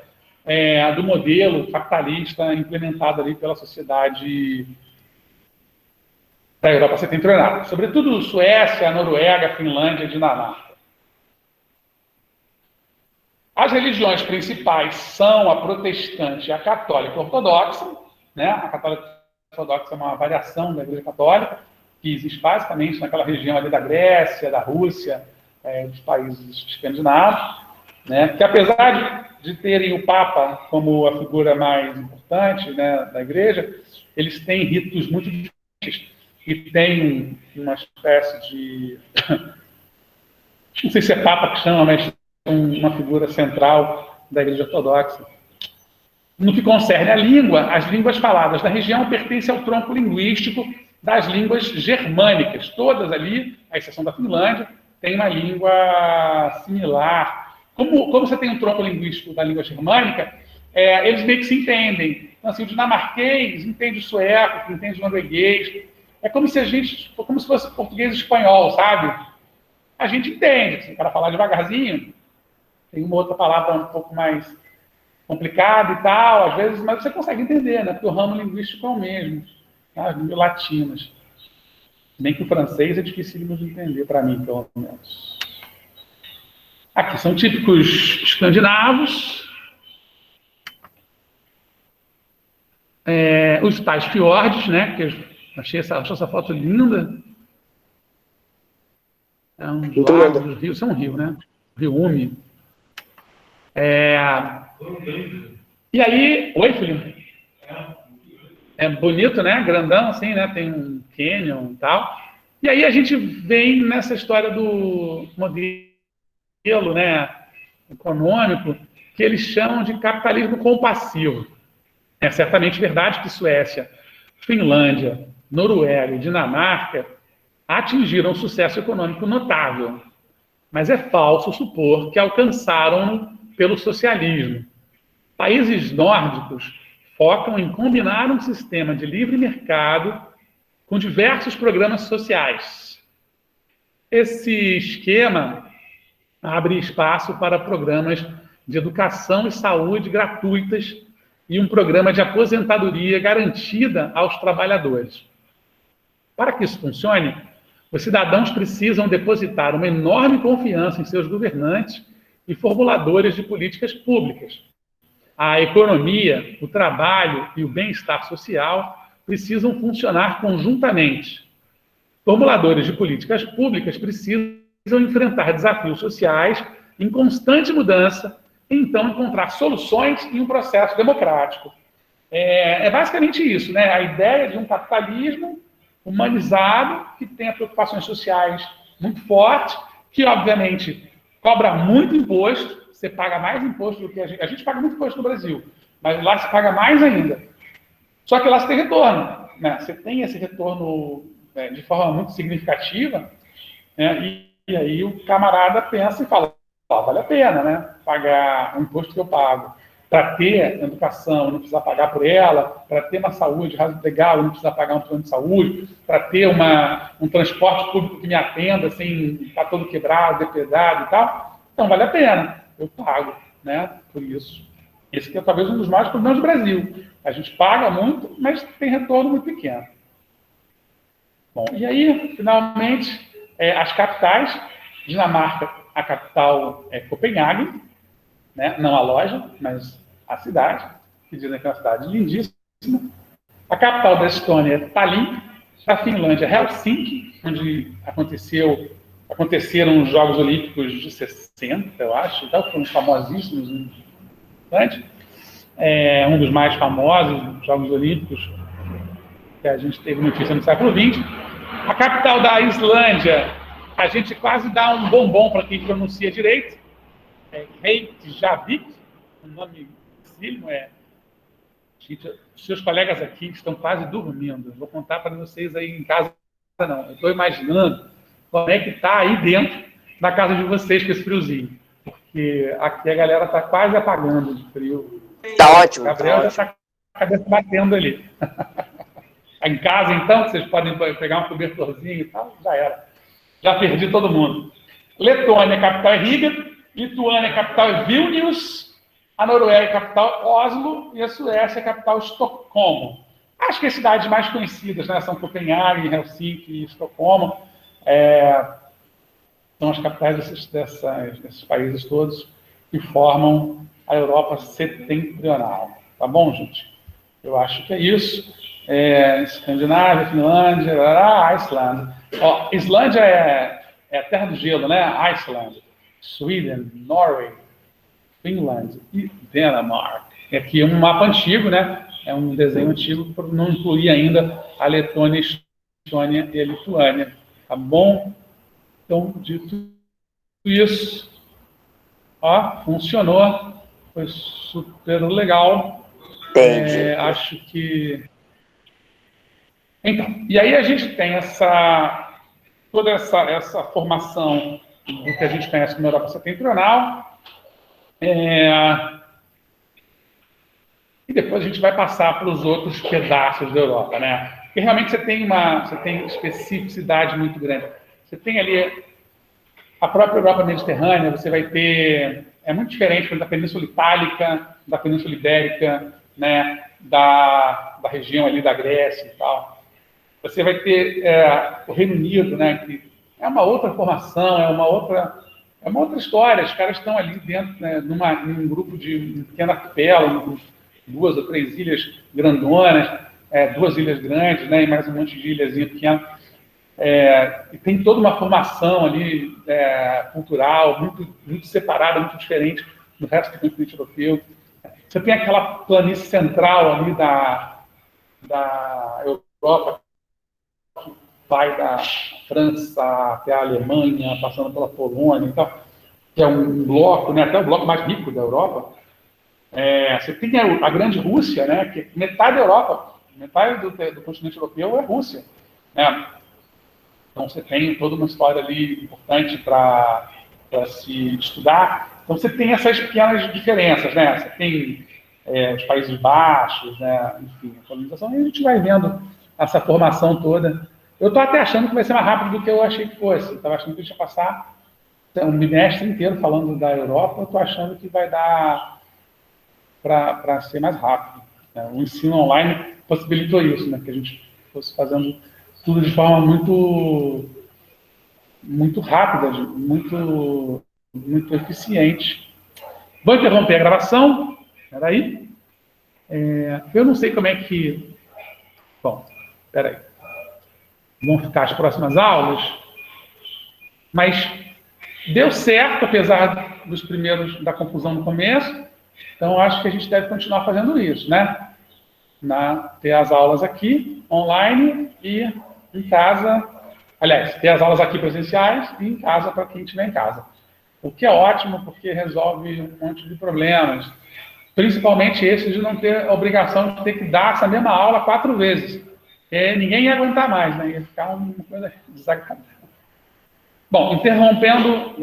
do modelo capitalista implementado ali pela sociedade da Europa setentrional. Sobretudo Suécia, Noruega, Finlândia e Dinamarca. As religiões principais são a protestante e a católica ortodoxa, né? A católica ortodoxa é uma variação da Igreja Católica, que existe basicamente naquela região ali da Grécia, da Rússia, dos países escandinavos, né? Que apesar de terem o Papa como a figura mais importante, né, da Igreja, eles têm ritos muito diferentes e têm uma espécie de... não sei se é Papa que chama, mas uma figura central da Igreja Ortodoxa. No que concerne à língua, as línguas faladas da região pertencem ao tronco linguístico das línguas germânicas. Todas ali, à exceção da Finlândia, tem uma língua similar. Como você tem um tronco linguístico da língua germânica, eles meio que se entendem. Então, assim, o dinamarquês entende o sueco, entende o norueguês. É como se fosse português e espanhol, sabe? A gente entende. Se o cara falar devagarzinho, tem uma outra palavra um pouco mais complicada e tal, às vezes, mas você consegue entender, né? Porque o ramo linguístico é o mesmo, tá? As línguas latinas. Bem que o francês é dificílimo de entender, para mim, pelo menos. Aqui são típicos escandinavos. Os tais fiordes, né? Que eu achei essa foto linda. É um lago dos rios, é um rio, né? Rio Ume. E aí, oi, filho. É bonito, né? Grandão, assim, né? Tem um canyon e tal. E aí a gente vem nessa história do modelo, né, econômico, que eles chamam de capitalismo compassivo. É certamente verdade que Suécia, Finlândia, Noruega e Dinamarca atingiram um sucesso econômico notável. Mas é falso supor que alcançaram pelo socialismo. Países nórdicos focam em combinar um sistema de livre mercado com diversos programas sociais. Esse esquema abre espaço para programas de educação e saúde gratuitas e um programa de aposentadoria garantida aos trabalhadores. Para que isso funcione, os cidadãos precisam depositar uma enorme confiança em seus governantes e formuladores de políticas públicas. A economia, o trabalho e o bem-estar social precisam funcionar conjuntamente. Formuladores de políticas públicas precisam enfrentar desafios sociais em constante mudança e, então, encontrar soluções em um processo democrático. É basicamente isso, né? A ideia de um capitalismo humanizado, que tenha preocupações sociais muito fortes, que, obviamente, cobra muito imposto. Você paga mais imposto do que a gente. A gente paga muito imposto no Brasil, mas lá se paga mais ainda. Só que lá você tem retorno, né? Você tem esse retorno de forma muito significativa, né? E aí o camarada pensa e fala, vale a pena, né? Pagar o imposto que eu pago para ter educação, não precisar pagar por ela, para ter uma saúde legal, não precisar pagar um plano de saúde, para ter um transporte público que me atenda, sem estar todo quebrado, depredado e tal. Então, vale a pena, eu pago, né? Por isso. Esse que é talvez um dos maiores problemas do Brasil. A gente paga muito, mas tem retorno muito pequeno. Bom, e aí, finalmente, as capitais. Dinamarca, a capital é Copenhague, né? Não a loja, mas a cidade, que dizem que é uma cidade lindíssima. A capital da Estônia é Tallinn. A Finlândia, Helsinki, onde aconteceram os Jogos Olímpicos de 60, eu acho, então, foram famosíssimos. Um dos mais famosos Jogos Olímpicos que a gente teve notícia no século XX. A capital da Islândia, a gente quase dá um bombom para quem pronuncia direito. Reykjavik, um nome dificílimo, Gente, os seus colegas aqui estão quase dormindo. Vou contar para vocês aí em casa, não. Eu estou imaginando como é que está aí dentro da casa de vocês com esse friozinho. Porque aqui a galera está quase apagando de frio. Tá ótimo. O Gabriel já está com a cabeça batendo ali. Em casa, então, que vocês podem pegar um cobertorzinho e tal, já era. Já perdi todo mundo. Letônia, capital é Riga. Lituânia, capital é Vilnius. A Noruega, capital é Oslo. E a Suécia, capital é Estocolmo. Acho que as cidades mais conhecidas, né, são Copenhague, Helsinki e Estocolmo. São as capitais desses países todos que formam a Europa setentrional. Tá bom, gente? Eu acho que é isso. Escandinávia, Finlândia, Islândia. Islândia é a terra do gelo, né? Iceland, Sweden, Norway, Finlândia e Dinamarca. E aqui é um mapa antigo, né? É um desenho antigo, para não incluir ainda a Letônia, Estônia e a Lituânia. Tá bom? Então, dito isso, funcionou. Foi super legal. Acho que... Então, e aí a gente tem toda essa formação do que a gente conhece como Europa Setentrional. E depois a gente vai passar para os outros pedaços da Europa, né? Porque realmente você tem especificidade muito grande. Você tem ali a própria Europa Mediterrânea, você vai ter... É muito diferente da Península Itálica, da Península Ibérica, né? Da região ali da Grécia e tal. Você vai ter o Reino Unido, né? Que é uma outra formação, é uma outra história. Os caras estão ali dentro, né, num grupo de um pequeno arquipélago, 2 ou 3 ilhas grandonas, 2 ilhas grandes, né, e mais um monte de ilhazinha pequena. E tem toda uma formação ali cultural, muito separada, muito diferente do resto do continente europeu. Você tem aquela planície central ali da Europa, que vai da França até a Alemanha, passando pela Polônia e tal, que é um bloco, né, até o bloco mais rico da Europa. Você tem a grande Rússia, né, que metade da Europa, metade do continente europeu é Rússia, né? Então você tem toda uma história ali importante para se estudar. Então você tem essas pequenas diferenças, né? Você tem os Países Baixos, né? Enfim, a colonização, e a gente vai vendo essa formação toda. Eu estou até achando que vai ser mais rápido do que eu achei que fosse. Eu estava achando que a gente ia passar um bimestre inteiro falando da Europa, eu estou achando que vai dar para ser mais rápido, né? O ensino online possibilitou isso, né? Que a gente fosse fazendo tudo de forma muito rápida, muito eficiente. Vou interromper a gravação. Espera aí. Eu não sei como é que... Bom, espera aí. Vão ficar as próximas aulas, mas deu certo, apesar da confusão no começo. Então, acho que a gente deve continuar fazendo isso, né? Ter as aulas aqui, online, e em casa. Aliás, ter as aulas aqui presenciais e em casa para quem estiver em casa. O que é ótimo, porque resolve um monte de problemas. Principalmente esse de não ter a obrigação de ter que dar essa mesma aula 4 vezes. Ninguém ia aguentar mais, né? Ia ficar uma coisa desagradável. Bom, interrompendo...